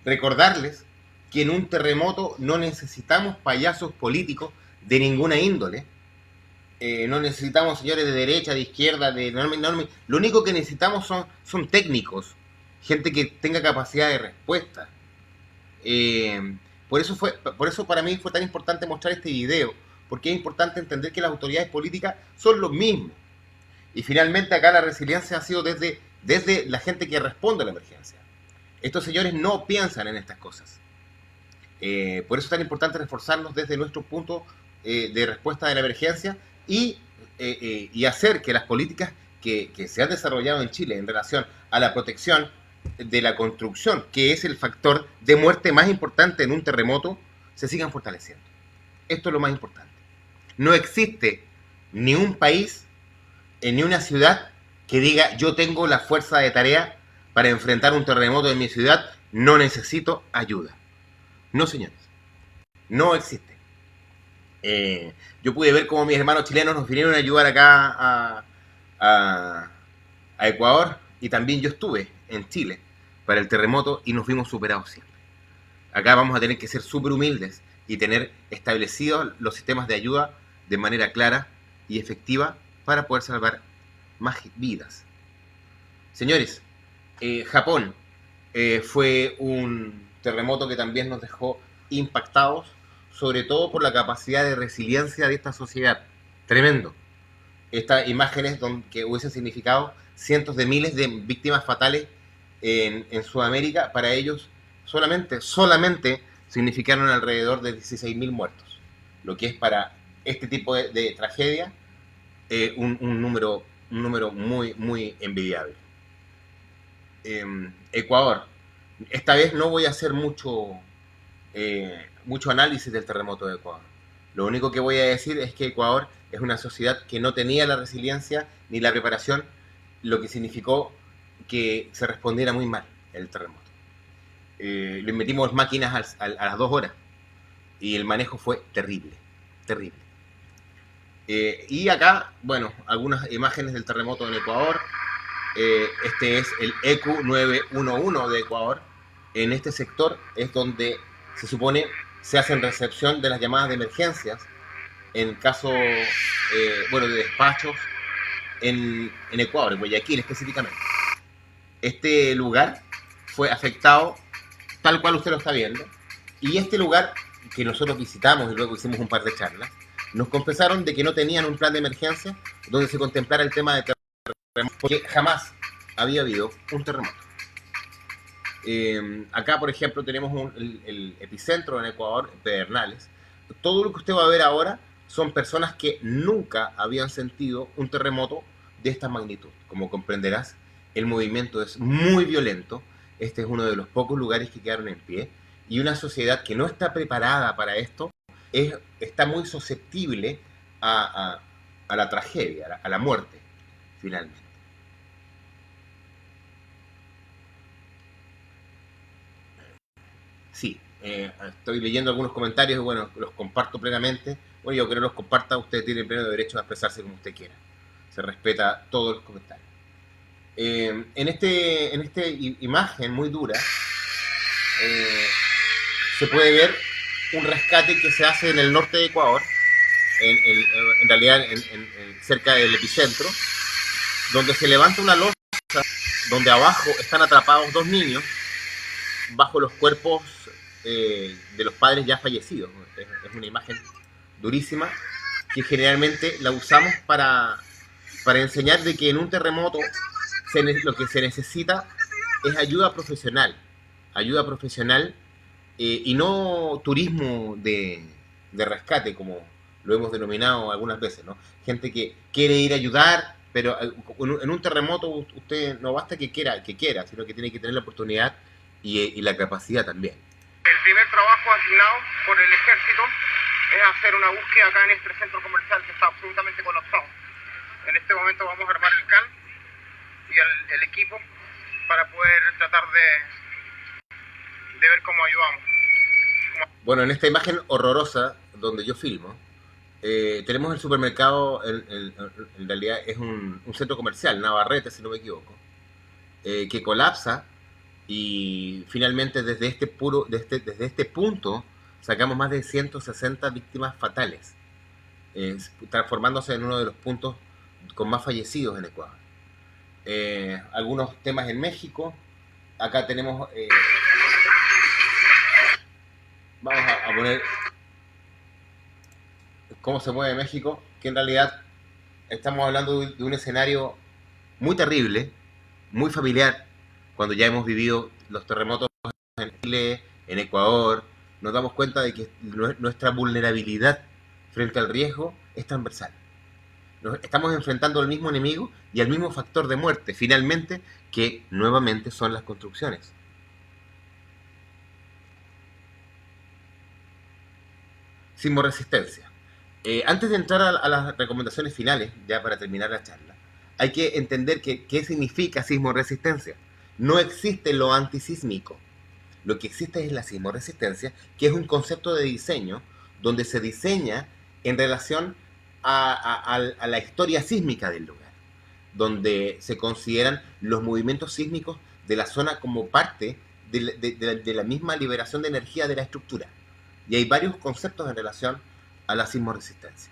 recordarles que en un terremoto no necesitamos payasos políticos de ninguna índole. No necesitamos señores de derecha, de izquierda, lo único que necesitamos son técnicos, gente que tenga capacidad de respuesta. Por eso para mí fue tan importante mostrar este video, porque es importante entender que las autoridades políticas son los mismos. Y finalmente acá la resiliencia ha sido desde la gente que responde a la emergencia. Estos señores no piensan en estas cosas. Por eso es tan importante reforzarnos desde nuestro punto de respuesta de la emergencia y hacer que las políticas que se han desarrollado en Chile en relación a la protección de la construcción, que es el factor de muerte más importante en un terremoto, se sigan fortaleciendo. Esto es lo más importante. No existe ni un país, ni una ciudad que diga yo tengo la fuerza de tarea para enfrentar un terremoto en mi ciudad, no necesito ayuda. No, señores. No existe. Yo pude ver cómo mis hermanos chilenos nos vinieron a ayudar acá a Ecuador, y también yo estuve en Chile para el terremoto y nos vimos superados siempre. Acá vamos a tener que ser súper humildes y tener establecidos los sistemas de ayuda de manera clara y efectiva para poder salvar más vidas. Señores, Japón fue un terremoto que también nos dejó impactados, sobre todo por la capacidad de resiliencia de esta sociedad. Tremendo. Estas imágenes que hubiesen significado cientos de miles de víctimas fatales en Sudamérica, para ellos solamente significaron alrededor de 16.000 muertos, lo que es para este tipo de tragedia un número muy, muy envidiable. Ecuador. Esta vez no voy a hacer mucho análisis del terremoto de Ecuador. Lo único que voy a decir es que Ecuador es una sociedad que no tenía la resiliencia ni la preparación, lo que significó que se respondiera muy mal el terremoto. Le metimos máquinas a las 2 horas y el manejo fue terrible. Y acá, bueno, algunas imágenes del terremoto en Ecuador. Este es el EQ 911 de Ecuador. En este sector es donde se supone se hacen recepción de las llamadas de emergencias en caso de despachos en Ecuador, en Guayaquil específicamente. Este lugar fue afectado tal cual usted lo está viendo, y este lugar que nosotros visitamos y luego hicimos un par de charlas, nos confesaron de que no tenían un plan de emergencia donde se contemplara el tema de terremoto, porque jamás había habido un terremoto. Acá, por ejemplo, tenemos el epicentro en Ecuador, Pedernales. Todo lo que usted va a ver ahora son personas que nunca habían sentido un terremoto de esta magnitud. Como comprenderás, el movimiento es muy violento. Este es uno de los pocos lugares que quedaron en pie. Y una sociedad que no está preparada para esto está muy susceptible a la tragedia, a la muerte, finalmente. Sí, estoy leyendo algunos comentarios y bueno, los comparto plenamente. Bueno, yo creo que los comparta, usted tiene el pleno derecho a expresarse como usted quiera. Se respeta todos los comentarios. En esta imagen muy dura se puede ver un rescate que se hace en el norte de Ecuador, en realidad cerca del epicentro, donde se levanta una losa donde abajo están atrapados 2 niños bajo los cuerpos de los padres ya fallecidos. Es una imagen durísima que generalmente la usamos para enseñar de que en un terremoto lo que se necesita es ayuda profesional y no turismo de rescate, como lo hemos denominado algunas veces, ¿no? Gente que quiere ir a ayudar, pero en un terremoto usted no basta que quiera, sino que tiene que tener la oportunidad y la capacidad también. El primer trabajo asignado por el ejército es hacer una búsqueda acá en este centro comercial que está absolutamente colapsado. En este momento vamos a armar el CAN y el equipo para poder tratar de ver cómo ayudamos. Bueno, en esta imagen horrorosa donde yo filmo, tenemos el supermercado, en realidad es un centro comercial, Navarrete, si no me equivoco, que colapsa, y finalmente desde este punto sacamos más de 160 víctimas fatales, transformándose en uno de los puntos con más fallecidos en Ecuador. Algunos temas en México. Acá tenemos vamos a poner cómo se mueve México, que en realidad estamos hablando de un escenario muy terrible, muy familiar. Cuando ya hemos vivido los terremotos en Chile, en Ecuador, nos damos cuenta de que nuestra vulnerabilidad frente al riesgo es transversal. Nos estamos enfrentando al mismo enemigo y al mismo factor de muerte, finalmente, que nuevamente son las construcciones. Sismoresistencia. Antes de entrar a las recomendaciones finales, ya para terminar la charla, hay que entender qué significa sismoresistencia. No existe lo antisísmico. Lo que existe es la sismoresistencia, que es un concepto de diseño donde se diseña en relación a la historia sísmica del lugar, donde se consideran los movimientos sísmicos de la zona como parte de la misma liberación de energía de la estructura. Y hay varios conceptos en relación a la sismoresistencia.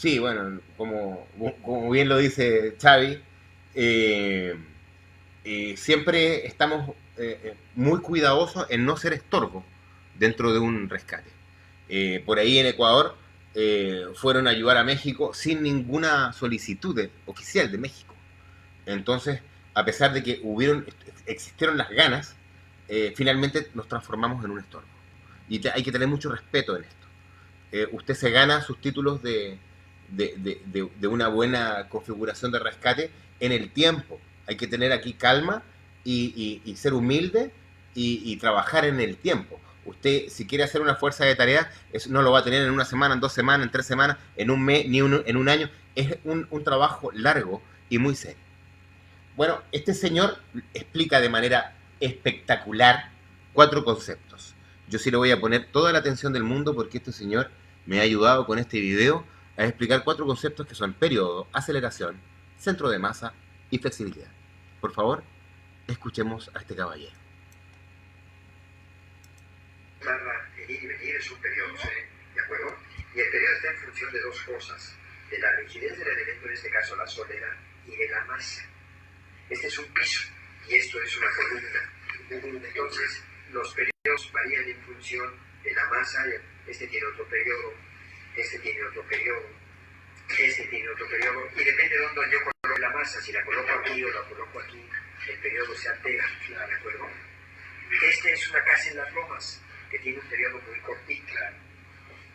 Sí, bueno, como bien lo dice Xavi, eh, siempre estamos muy cuidadosos en no ser estorbo dentro de un rescate. Por ahí en Ecuador fueron a ayudar a México sin ninguna solicitud oficial de México. Entonces, a pesar de que existieron las ganas, finalmente nos transformamos en un estorbo. Y hay que tener mucho respeto en esto. Usted se gana sus títulos de una buena configuración de rescate en el tiempo. Hay que tener aquí calma y ser humilde y trabajar en el tiempo. Usted, si quiere hacer una fuerza de tareas, eso no lo va a tener en una semana, en 2 semanas, en 3 semanas, en un mes, ni en un año. Es un trabajo largo y muy serio. Bueno, este señor explica de manera espectacular 4 conceptos. Yo sí le voy a poner toda la atención del mundo porque este señor me ha ayudado con este video a explicar 4 conceptos que son periodo, aceleración, centro de masa y flexibilidad. Por favor, escuchemos a este caballero. El ir y venir es un periodo, ¿de acuerdo? Y el periodo está en función de 2 cosas, de la rigidez del elemento, en este caso la solera, y de la masa. Este es un piso y esto es una columna. Entonces, los periodos varían en función de la masa. Este tiene otro periodo, este tiene otro periodo, este tiene otro periodo, y depende de dónde yo coloco la masa, si la coloco aquí o la coloco aquí, el periodo se altera, ¿de acuerdo? Este es una casa en las Lomas, que tiene un periodo muy cortito.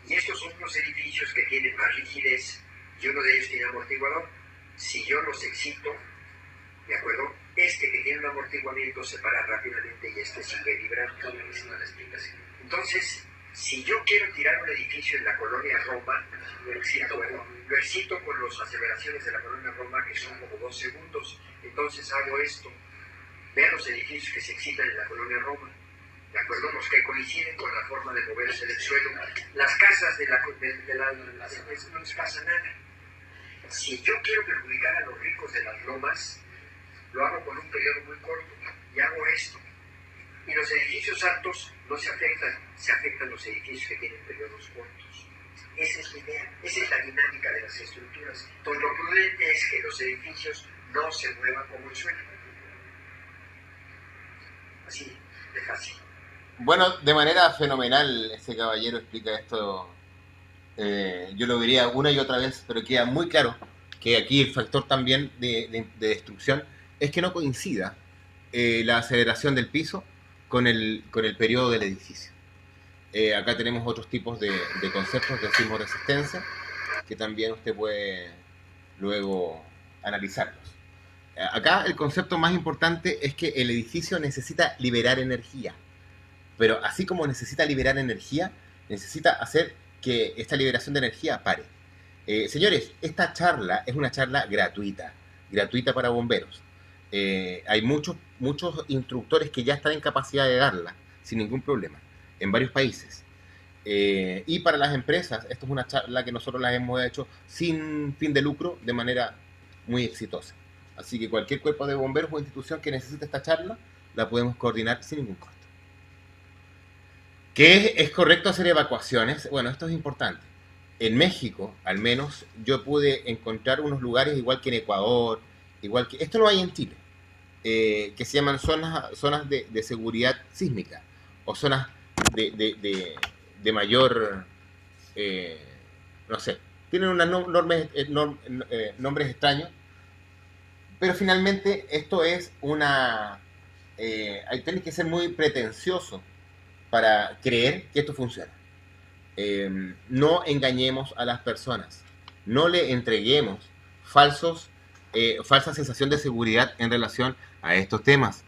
Y estos son los edificios que tienen más rigidez, y uno de ellos tiene amortiguador. Si yo los excito, ¿de acuerdo? Este que tiene un amortiguamiento se para rápidamente y este sigue vibrando. Entonces, si yo quiero tirar un edificio en la colonia Roma, lo excito con las aceleraciones de la colonia Roma, que son como 2 segundos. Entonces hago esto. Vean los edificios que se excitan en la colonia Roma, ¿de acuerdo? Los que coinciden con la forma de moverse del suelo. Las casas no les pasa nada. Si yo quiero perjudicar a los ricos de las lomas, lo hago con un periodo muy corto y hago esto. Y los edificios altos no se afectan los edificios que tienen periodos cortos. Esa es la idea, esa es la dinámica de las estructuras. Entonces lo prudente es que los edificios no se muevan como el suelo. Así, de fácil. Bueno, de manera fenomenal este caballero explica esto. Yo lo diría una y otra vez, pero queda muy claro que aquí el factor también de destrucción es que no coincida la aceleración del piso con el periodo del edificio. Acá tenemos otros tipos de conceptos de sismoresistencia que también usted puede luego analizarlos. Acá el concepto más importante es que el edificio necesita liberar energía, pero así como necesita liberar energía, necesita hacer que esta liberación de energía pare. Señores, esta charla es una charla gratuita para bomberos. Hay muchos instructores que ya están en capacidad de darla sin ningún problema en varios países. Y para las empresas, esto es una charla que nosotros la hemos hecho sin fin de lucro de manera muy exitosa. Así que cualquier cuerpo de bomberos o institución que necesite esta charla, la podemos coordinar sin ningún costo. ¿Qué es correcto hacer evacuaciones? Bueno, esto es importante. En México, al menos, yo pude encontrar unos lugares igual que en Ecuador, igual que... Esto no hay en Chile, que se llaman zonas de seguridad sísmica, o zonas de mayor... no sé, tienen unos nombres extraños, pero finalmente esto es una... Tienes que ser muy pretencioso para creer que esto funciona. No engañemos a las personas, no le entreguemos falsa sensación de seguridad en relación a estos temas.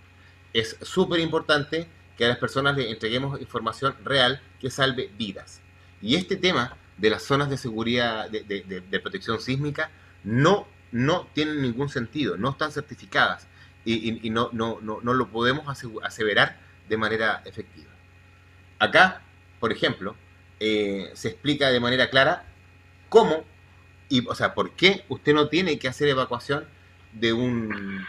Es súper importante que a las personas le entreguemos información real que salve vidas. Y este tema de las zonas de seguridad, de protección sísmica, no tienen ningún sentido, no están certificadas y no lo podemos aseverar de manera efectiva. Acá, por ejemplo, se explica de manera clara cómo, o sea, por qué usted no tiene que hacer evacuación de un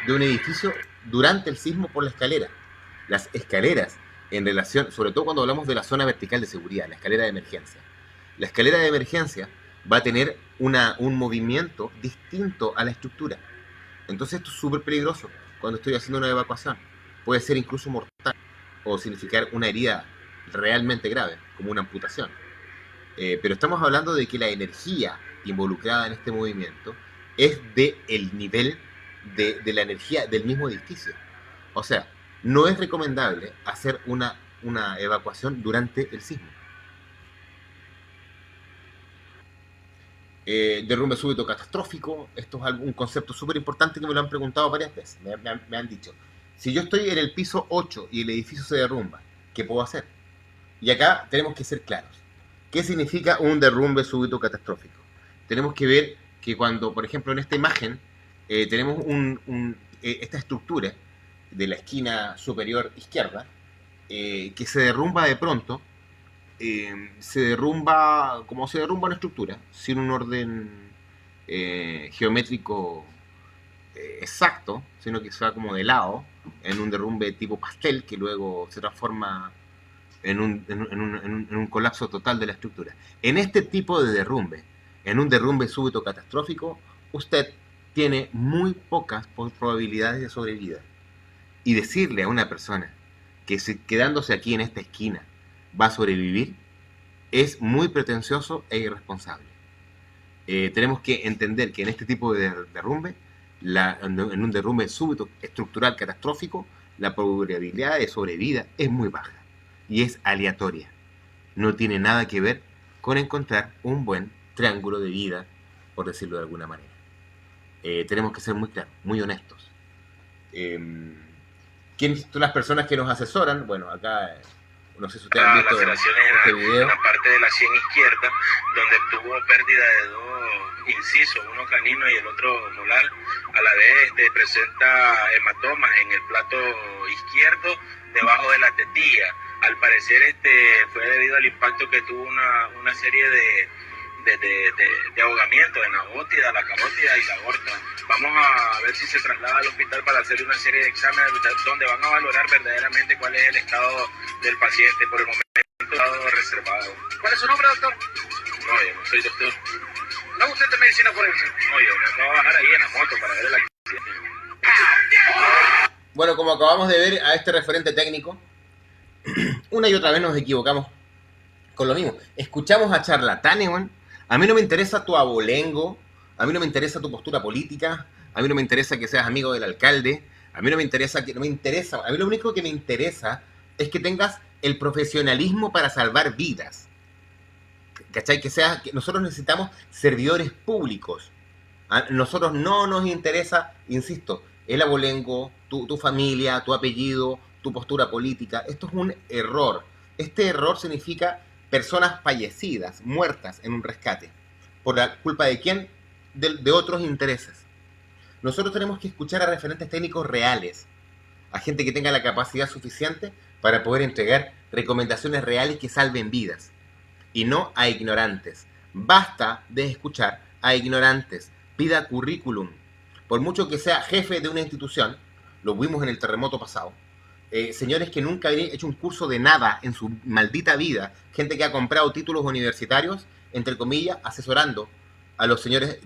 edificio durante el sismo por la escalera. Las escaleras, en relación, sobre todo cuando hablamos de la zona vertical de seguridad, la escalera de emergencia, La escalera de emergencia va a tener un movimiento distinto a la estructura. Entonces esto es súper peligroso cuando estoy haciendo una evacuación. Puede ser incluso mortal o significar una herida realmente grave, como una amputación. Pero estamos hablando de que la energía involucrada en este movimiento es del nivel de la energía del mismo edificio. O sea, no es recomendable hacer una evacuación durante el sismo. Derrumbe súbito catastrófico, esto es un concepto súper importante que me lo han preguntado varias veces. Me han dicho, si yo estoy en el piso 8 y el edificio se derrumba, ¿qué puedo hacer? Y acá tenemos que ser claros. ¿Qué significa un derrumbe súbito catastrófico? Tenemos que ver que cuando, por ejemplo, en esta imagen, tenemos esta estructura de la esquina superior izquierda, que se derrumba de pronto, se derrumba como se derrumba una estructura, sin un orden geométrico exacto, sino que se va como de lado, en un derrumbe tipo pastel, que luego se transforma en un colapso total de la estructura. En este tipo de derrumbe, en un derrumbe súbito catastrófico, usted tiene muy pocas probabilidades de sobrevivir. Y decirle a una persona que quedándose aquí en esta esquina va a sobrevivir es muy pretencioso e irresponsable. Tenemos que entender que en este tipo de derrumbe, en un derrumbe súbito estructural catastrófico, la probabilidad de sobrevida es muy baja y es aleatoria. No tiene nada que ver con encontrar un buen triángulo de vida, por decirlo de alguna manera. Tenemos que ser muy claros, muy honestos. ¿Quiénes son las personas que nos asesoran? Bueno, acá no sé si ustedes han visto este video. En la parte de la sien izquierda, donde tuvo pérdida de dos incisos, uno canino y el otro molar. A la vez presenta hematomas en el plato izquierdo, debajo de la tetilla. Al parecer fue debido al impacto que tuvo una serie de ahogamientos en la ótida, la carótida y la aorta. Vamos a ver si se traslada al hospital para hacer una serie de exámenes donde van a valorar verdaderamente cuál es el estado del paciente. Por el momento, estado reservado. ¿Cuál es su nombre, doctor? No, yo no soy doctor. ¿No es usted de medicina forense? No, yo me voy a bajar ahí en la moto para ver el accidente. Bueno, como acabamos de ver a este referente técnico, una y otra vez nos equivocamos con lo mismo. Escuchamos a charlatanes, weón. A mí no me interesa tu abolengo, a mí no me interesa tu postura política, a mí no me interesa que seas amigo del alcalde, a mí no me interesa, a mí lo único que me interesa es que tengas el profesionalismo para salvar vidas. ¿Cachai? Que nosotros necesitamos servidores públicos. A nosotros no nos interesa, insisto, el abolengo, tu familia, tu apellido, tu postura política. Esto es un error. Este error significa personas fallecidas, muertas en un rescate. ¿Por la culpa de quién? De otros intereses. Nosotros tenemos que escuchar a referentes técnicos reales, a gente que tenga la capacidad suficiente para poder entregar recomendaciones reales que salven vidas, y no a ignorantes. Basta de escuchar a ignorantes. Pida currículum. Por mucho que sea jefe de una institución, lo vimos en el terremoto pasado, señores que nunca habían hecho un curso de nada en su maldita vida, gente que ha comprado títulos universitarios, entre comillas, asesorando a los señores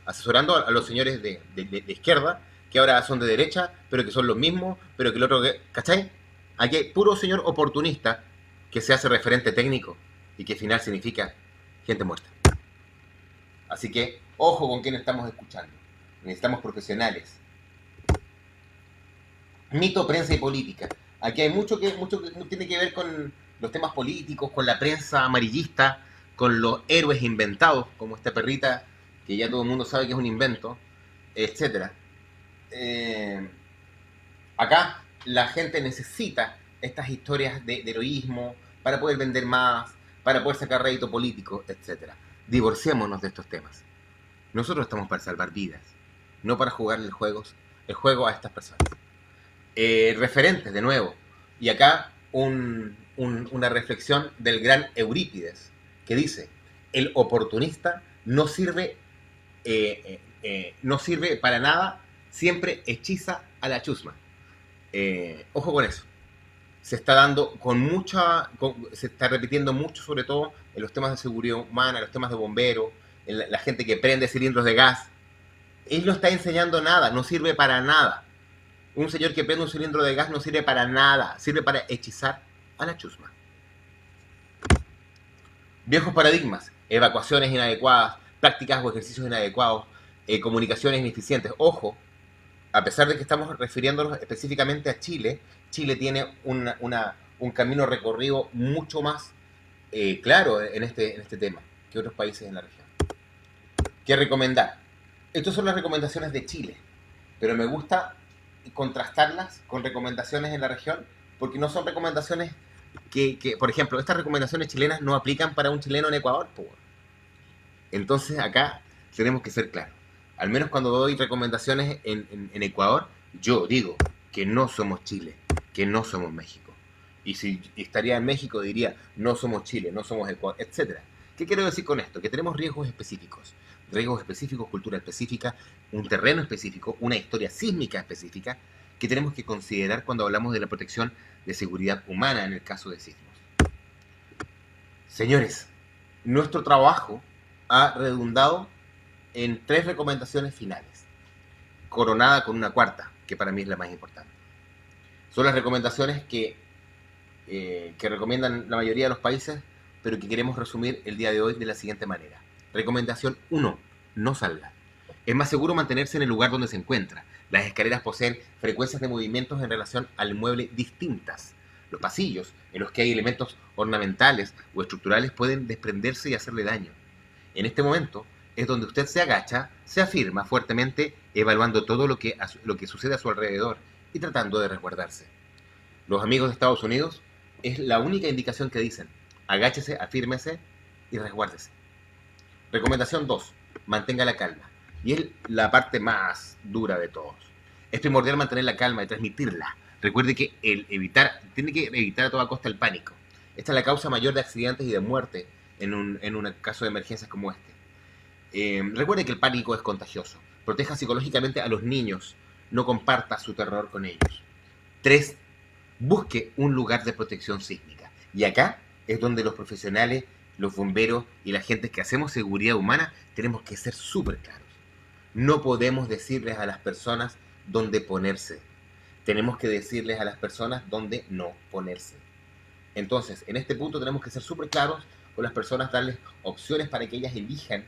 asesorando a los señores de izquierda, que ahora son de derecha, pero que son los mismos, pero que el otro... ¿Cachai? Aquí hay puro señor oportunista que se hace referente técnico y que al final significa gente muerta. Así que, ojo con quién estamos escuchando. Necesitamos profesionales. Mito, prensa y política. Aquí hay mucho que tiene que ver con los temas políticos, con la prensa amarillista, con los héroes inventados, como esta perrita que ya todo el mundo sabe que es un invento, etc. Acá la gente necesita estas historias de heroísmo para poder vender más, para poder sacar rédito político, etc. Divorciémonos de estos temas. Nosotros estamos para salvar vidas, no para jugarle el juego a estas personas. Referentes, de nuevo. Y acá una reflexión del gran Eurípides, que dice: el oportunista no sirve para nada, siempre hechiza a la chusma. Ojo con eso. se está dando se está repitiendo mucho, sobre todo en los temas de seguridad humana, en los temas de bomberos, en la gente que prende cilindros de gas. Él no está enseñando nada, no sirve para nada. Un señor que prende un cilindro de gas no sirve para nada, sirve para hechizar a la chusma. Viejos paradigmas, evacuaciones inadecuadas, prácticas o ejercicios inadecuados, comunicaciones ineficientes. Ojo, a pesar de que estamos refiriéndonos específicamente a Chile, Chile tiene un camino recorrido mucho más claro en este tema que otros países en la región. ¿Qué recomendar? Estas son las recomendaciones de Chile, pero me gusta contrastarlas con recomendaciones en la región, porque no son recomendaciones que por ejemplo, estas recomendaciones chilenas no aplican para un chileno en Ecuador. Entonces acá tenemos que ser claros. Al menos cuando doy recomendaciones en Ecuador, yo digo que no somos Chile, que no somos México. Y si estaría en México diría, no somos Chile, no somos Ecuador, etc. ¿Qué quiero decir con esto? Que tenemos riesgos específicos, cultura específica, un terreno específico, una historia sísmica específica, que tenemos que considerar cuando hablamos de la protección de seguridad humana en el caso de sismos. Señores, nuestro trabajo ha redundado en 3 recomendaciones finales, coronada con una cuarta, que para mí es la más importante. Son las recomendaciones que recomiendan la mayoría de los países, pero que queremos resumir el día de hoy de la siguiente manera. Recomendación 1. No salga. Es más seguro mantenerse en el lugar donde se encuentra. Las escaleras poseen frecuencias de movimientos en relación al mueble distintas. Los pasillos, en los que hay elementos ornamentales o estructurales, pueden desprenderse y hacerle daño. En este momento es donde usted se agacha, se afirma fuertemente, evaluando todo lo que sucede a su alrededor y tratando de resguardarse. Los amigos de Estados Unidos es la única indicación que dicen: agáchese, afírmese y resguárdese. Recomendación 2. Mantenga la calma. Y es la parte más dura de todos. Es primordial mantener la calma y transmitirla. Recuerde que tiene que evitar a toda costa el pánico. Esta es la causa mayor de accidentes y de muerte en un caso de emergencias como este. Recuerde que el pánico es contagioso. Proteja psicológicamente a los niños. No comparta su terror con ellos. 3. Busque un lugar de protección sísmica. Y acá es donde los profesionales, los bomberos y la gente que hacemos seguridad humana tenemos que ser súper claros. No podemos decirles a las personas dónde ponerse. Tenemos que decirles a las personas dónde no ponerse. Entonces, en este punto tenemos que ser súper claros con las personas, darles opciones para que ellas elijan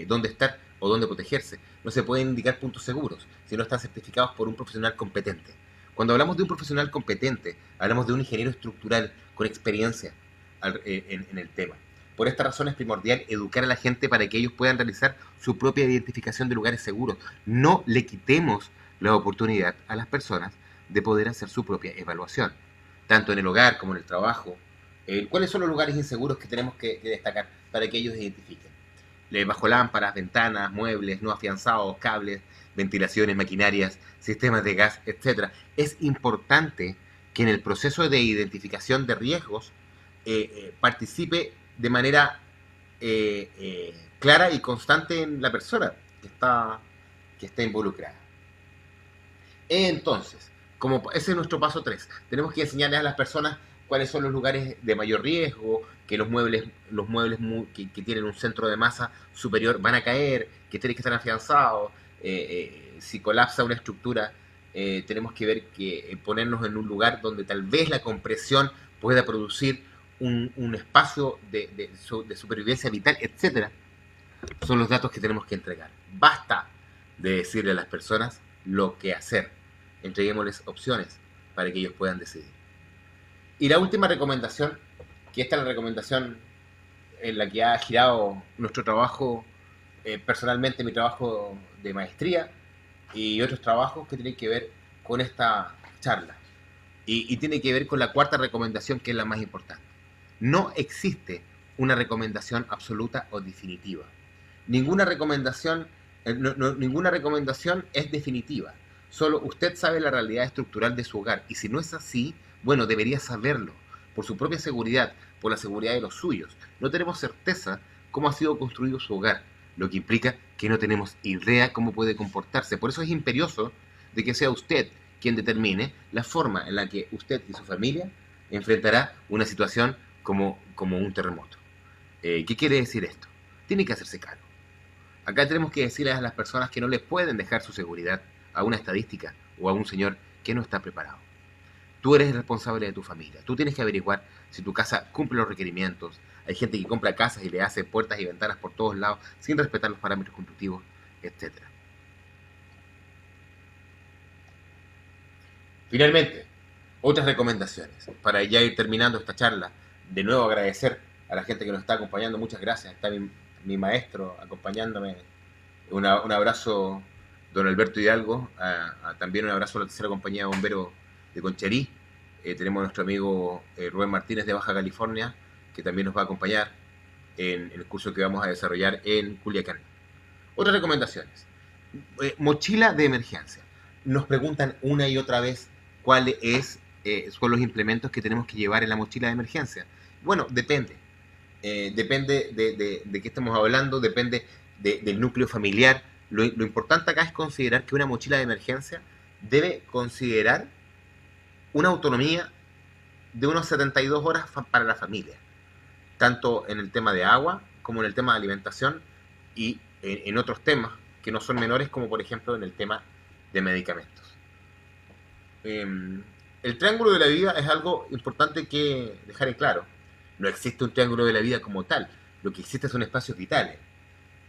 dónde estar o dónde protegerse. No se pueden indicar puntos seguros si no están certificados por un profesional competente. Cuando hablamos de un profesional competente, hablamos de un ingeniero estructural con experiencia en el tema. Por esta razón es primordial educar a la gente para que ellos puedan realizar su propia identificación de lugares seguros. No le quitemos la oportunidad a las personas de poder hacer su propia evaluación, tanto en el hogar como en el trabajo. ¿Cuáles son los lugares inseguros que tenemos que destacar para que ellos identifiquen? Bajo lámparas, ventanas, muebles no afianzados, cables, ventilaciones, maquinarias, sistemas de gas, etc. Es importante que en el proceso de identificación de riesgos participe de manera clara y constante en la persona que está involucrada. Entonces, ese es nuestro paso 3, tenemos que enseñarles a las personas cuáles son los lugares de mayor riesgo, que los muebles que tienen un centro de masa superior van a caer, que tienen que estar afianzados. Si colapsa una estructura, tenemos que ver que ponernos en un lugar donde tal vez la compresión pueda producir un espacio de supervivencia vital, etc. Son los datos que tenemos que entregar. Basta de decirle a las personas lo que hacer. Entreguémosles opciones para que ellos puedan decidir. Y la última recomendación, que esta es la recomendación en la que ha girado nuestro trabajo, personalmente mi trabajo de maestría y otros trabajos que tienen que ver con esta charla. Y tiene que ver con la cuarta recomendación, que es la más importante. No existe una recomendación absoluta o definitiva. Ninguna recomendación es definitiva. Solo usted sabe la realidad estructural de su hogar. Y si no es así, bueno, debería saberlo. Por su propia seguridad, por la seguridad de los suyos. No tenemos certeza cómo ha sido construido su hogar, lo que implica que no tenemos idea cómo puede comportarse. Por eso es imperioso de que sea usted quien determine la forma en la que usted y su familia enfrentará una situación como un terremoto. ¿Qué quiere decir esto? Tiene que hacerse cargo. Acá tenemos que decirles a las personas que no les pueden dejar su seguridad a una estadística o a un señor que no está preparado. Tú eres el responsable de tu familia. Tú tienes que averiguar si tu casa cumple los requerimientos. Hay gente que compra casas y le hace puertas y ventanas por todos lados sin respetar los parámetros constructivos, etc. Finalmente, otras recomendaciones. Para ya ir terminando esta charla, de nuevo agradecer a la gente que nos está acompañando. Muchas gracias. Está mi maestro acompañándome. Un abrazo, don Alberto Hidalgo. También un abrazo a la tercera compañía de bomberos de Concharí. Tenemos a nuestro amigo Rubén Martínez de Baja California, que también nos va a acompañar en el curso que vamos a desarrollar en Culiacán. Otras recomendaciones. Mochila de emergencia. Nos preguntan una y otra vez cuáles son los implementos que tenemos que llevar en la mochila de emergencia. Bueno, depende. Depende de qué estamos hablando, depende del núcleo familiar. Lo importante acá es considerar que una mochila de emergencia debe considerar una autonomía de unos 72 horas para la familia, tanto en el tema de agua como en el tema de alimentación y en otros temas que no son menores, como por ejemplo en el tema de medicamentos. El triángulo de la vida es algo importante que dejar en claro. No existe un triángulo de la vida como tal, lo que existe son espacios vitales.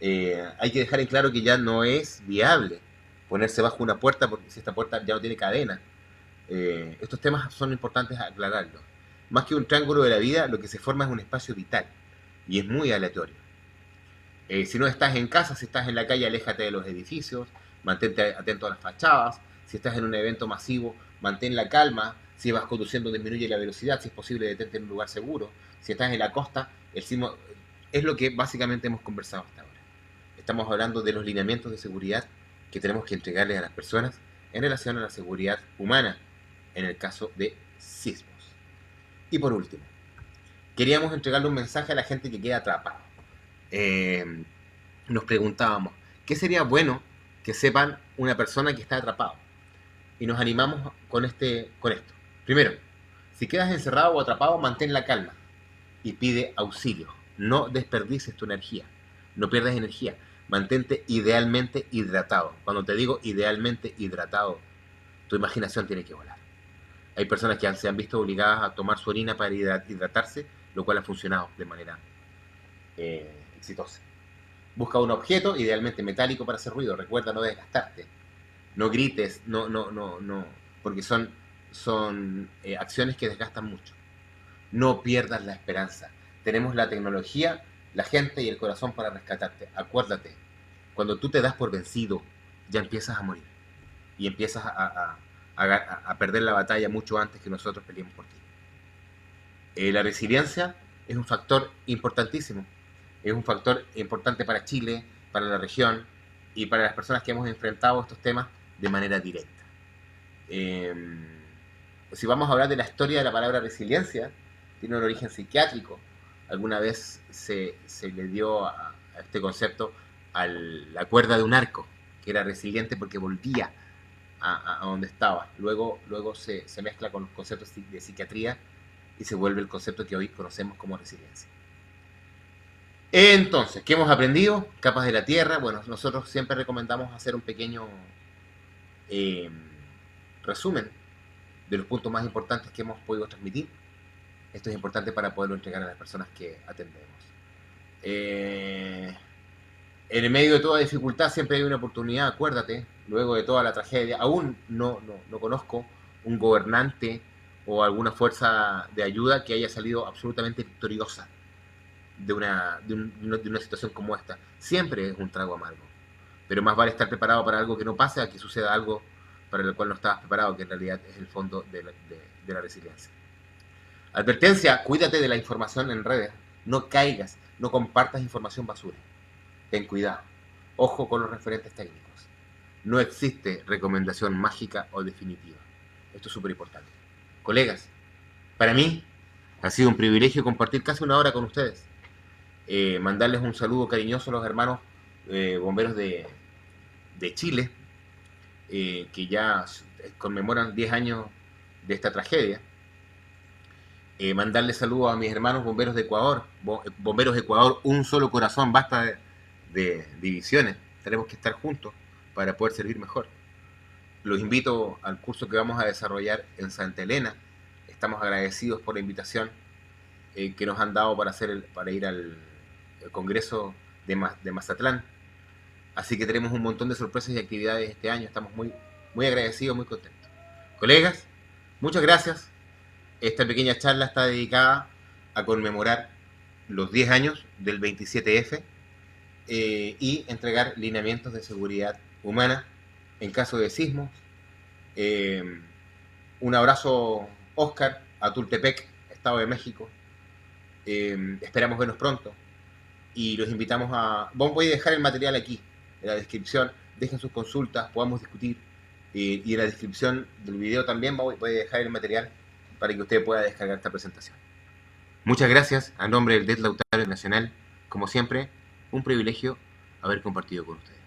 Hay que dejar en claro que ya no es viable ponerse bajo una puerta, porque si esta puerta ya no tiene cadena. Estos temas son importantes aclararlos. Más que un triángulo de la vida, lo que se forma es un espacio vital y es muy aleatorio. Si no estás en casa, si estás en la calle, aléjate de los edificios, mantente atento a las fachadas. Si estás en un evento masivo, mantén la calma. Si vas conduciendo, disminuye la velocidad. Si es posible, detente en un lugar seguro. Si estás en la costa, es lo que básicamente hemos conversado hasta ahora. Estamos hablando de los lineamientos de seguridad que tenemos que entregarles a las personas en relación a la seguridad humana en el caso de sismos. Y por último, queríamos entregarle un mensaje a la gente que queda atrapada. Nos preguntábamos, ¿qué sería bueno que sepan una persona que está atrapado? Y nos animamos con esto. Primero, si quedas encerrado o atrapado, mantén la calma y pide auxilio. No desperdicies tu energía, no pierdas energía. Mantente idealmente hidratado. Cuando te digo idealmente hidratado, tu imaginación tiene que volar. Hay personas que se han visto obligadas a tomar su orina para hidratarse, lo cual ha funcionado de manera exitosa. Busca un objeto, idealmente metálico, para hacer ruido. Recuerda no desgastarte. No grites, no, porque son acciones que desgastan mucho. No pierdas la esperanza. Tenemos la tecnología, la gente y el corazón para rescatarte. Acuérdate, cuando tú te das por vencido, ya empiezas a morir. Y empiezas a perder la batalla mucho antes que nosotros peleemos por ti. La resiliencia es un factor importantísimo. Es un factor importante para Chile, para la región y para las personas que hemos enfrentado estos temas de manera directa. Si vamos a hablar de la historia de la palabra resiliencia, tiene un origen psiquiátrico. Alguna vez se le dio a este concepto a la cuerda de un arco, que era resiliente porque volvía a donde estaba. Luego se mezcla con los conceptos de psiquiatría y se vuelve el concepto que hoy conocemos como resiliencia. Entonces, ¿qué hemos aprendido? Capas de la tierra. Bueno, nosotros siempre recomendamos hacer un pequeño resumen de los puntos más importantes que hemos podido transmitir. Esto es importante para poderlo entregar a las personas que atendemos. En el medio de toda dificultad siempre hay una oportunidad, acuérdate. Luego de toda la tragedia, aún no conozco un gobernante o alguna fuerza de ayuda que haya salido absolutamente victoriosa de una situación como esta. Siempre es un trago amargo, pero más vale estar preparado para algo que no pase a que suceda algo para el cual no estabas preparado, que en realidad es el fondo de la resiliencia. Advertencia: cuídate de la información en redes, no caigas, no compartas información basura. Ten cuidado, ojo con los referentes técnicos. No existe recomendación mágica o definitiva. Esto es súper importante. Colegas, para mí ha sido un privilegio compartir casi una hora con ustedes. Mandarles un saludo cariñoso a los hermanos bomberos de Chile. que ya conmemoran 10 años de esta tragedia. Mandarle saludos a mis hermanos bomberos de Ecuador. Bomberos de Ecuador, un solo corazón, basta de divisiones. Tenemos que estar juntos para poder servir mejor. Los invito al curso que vamos a desarrollar en Santa Elena. Estamos agradecidos por la invitación que nos han dado para ir al Congreso de Mazatlán. Así que tenemos un montón de sorpresas y actividades este año. Estamos muy agradecidos, muy contentos. Colegas, muchas gracias. Esta pequeña charla está dedicada a conmemorar los 10 años del 27F y entregar lineamientos de seguridad humana en caso de sismos. Un abrazo, Oscar, a Tultepec, Estado de México. Esperamos vernos pronto y los invitamos a... Voy a dejar el material aquí, en la descripción. Dejen sus consultas, podamos discutir. Y en la descripción del video también voy a dejar el material para que usted pueda descargar esta presentación. Muchas gracias. A nombre del DET Lautaro Nacional, como siempre, un privilegio haber compartido con ustedes.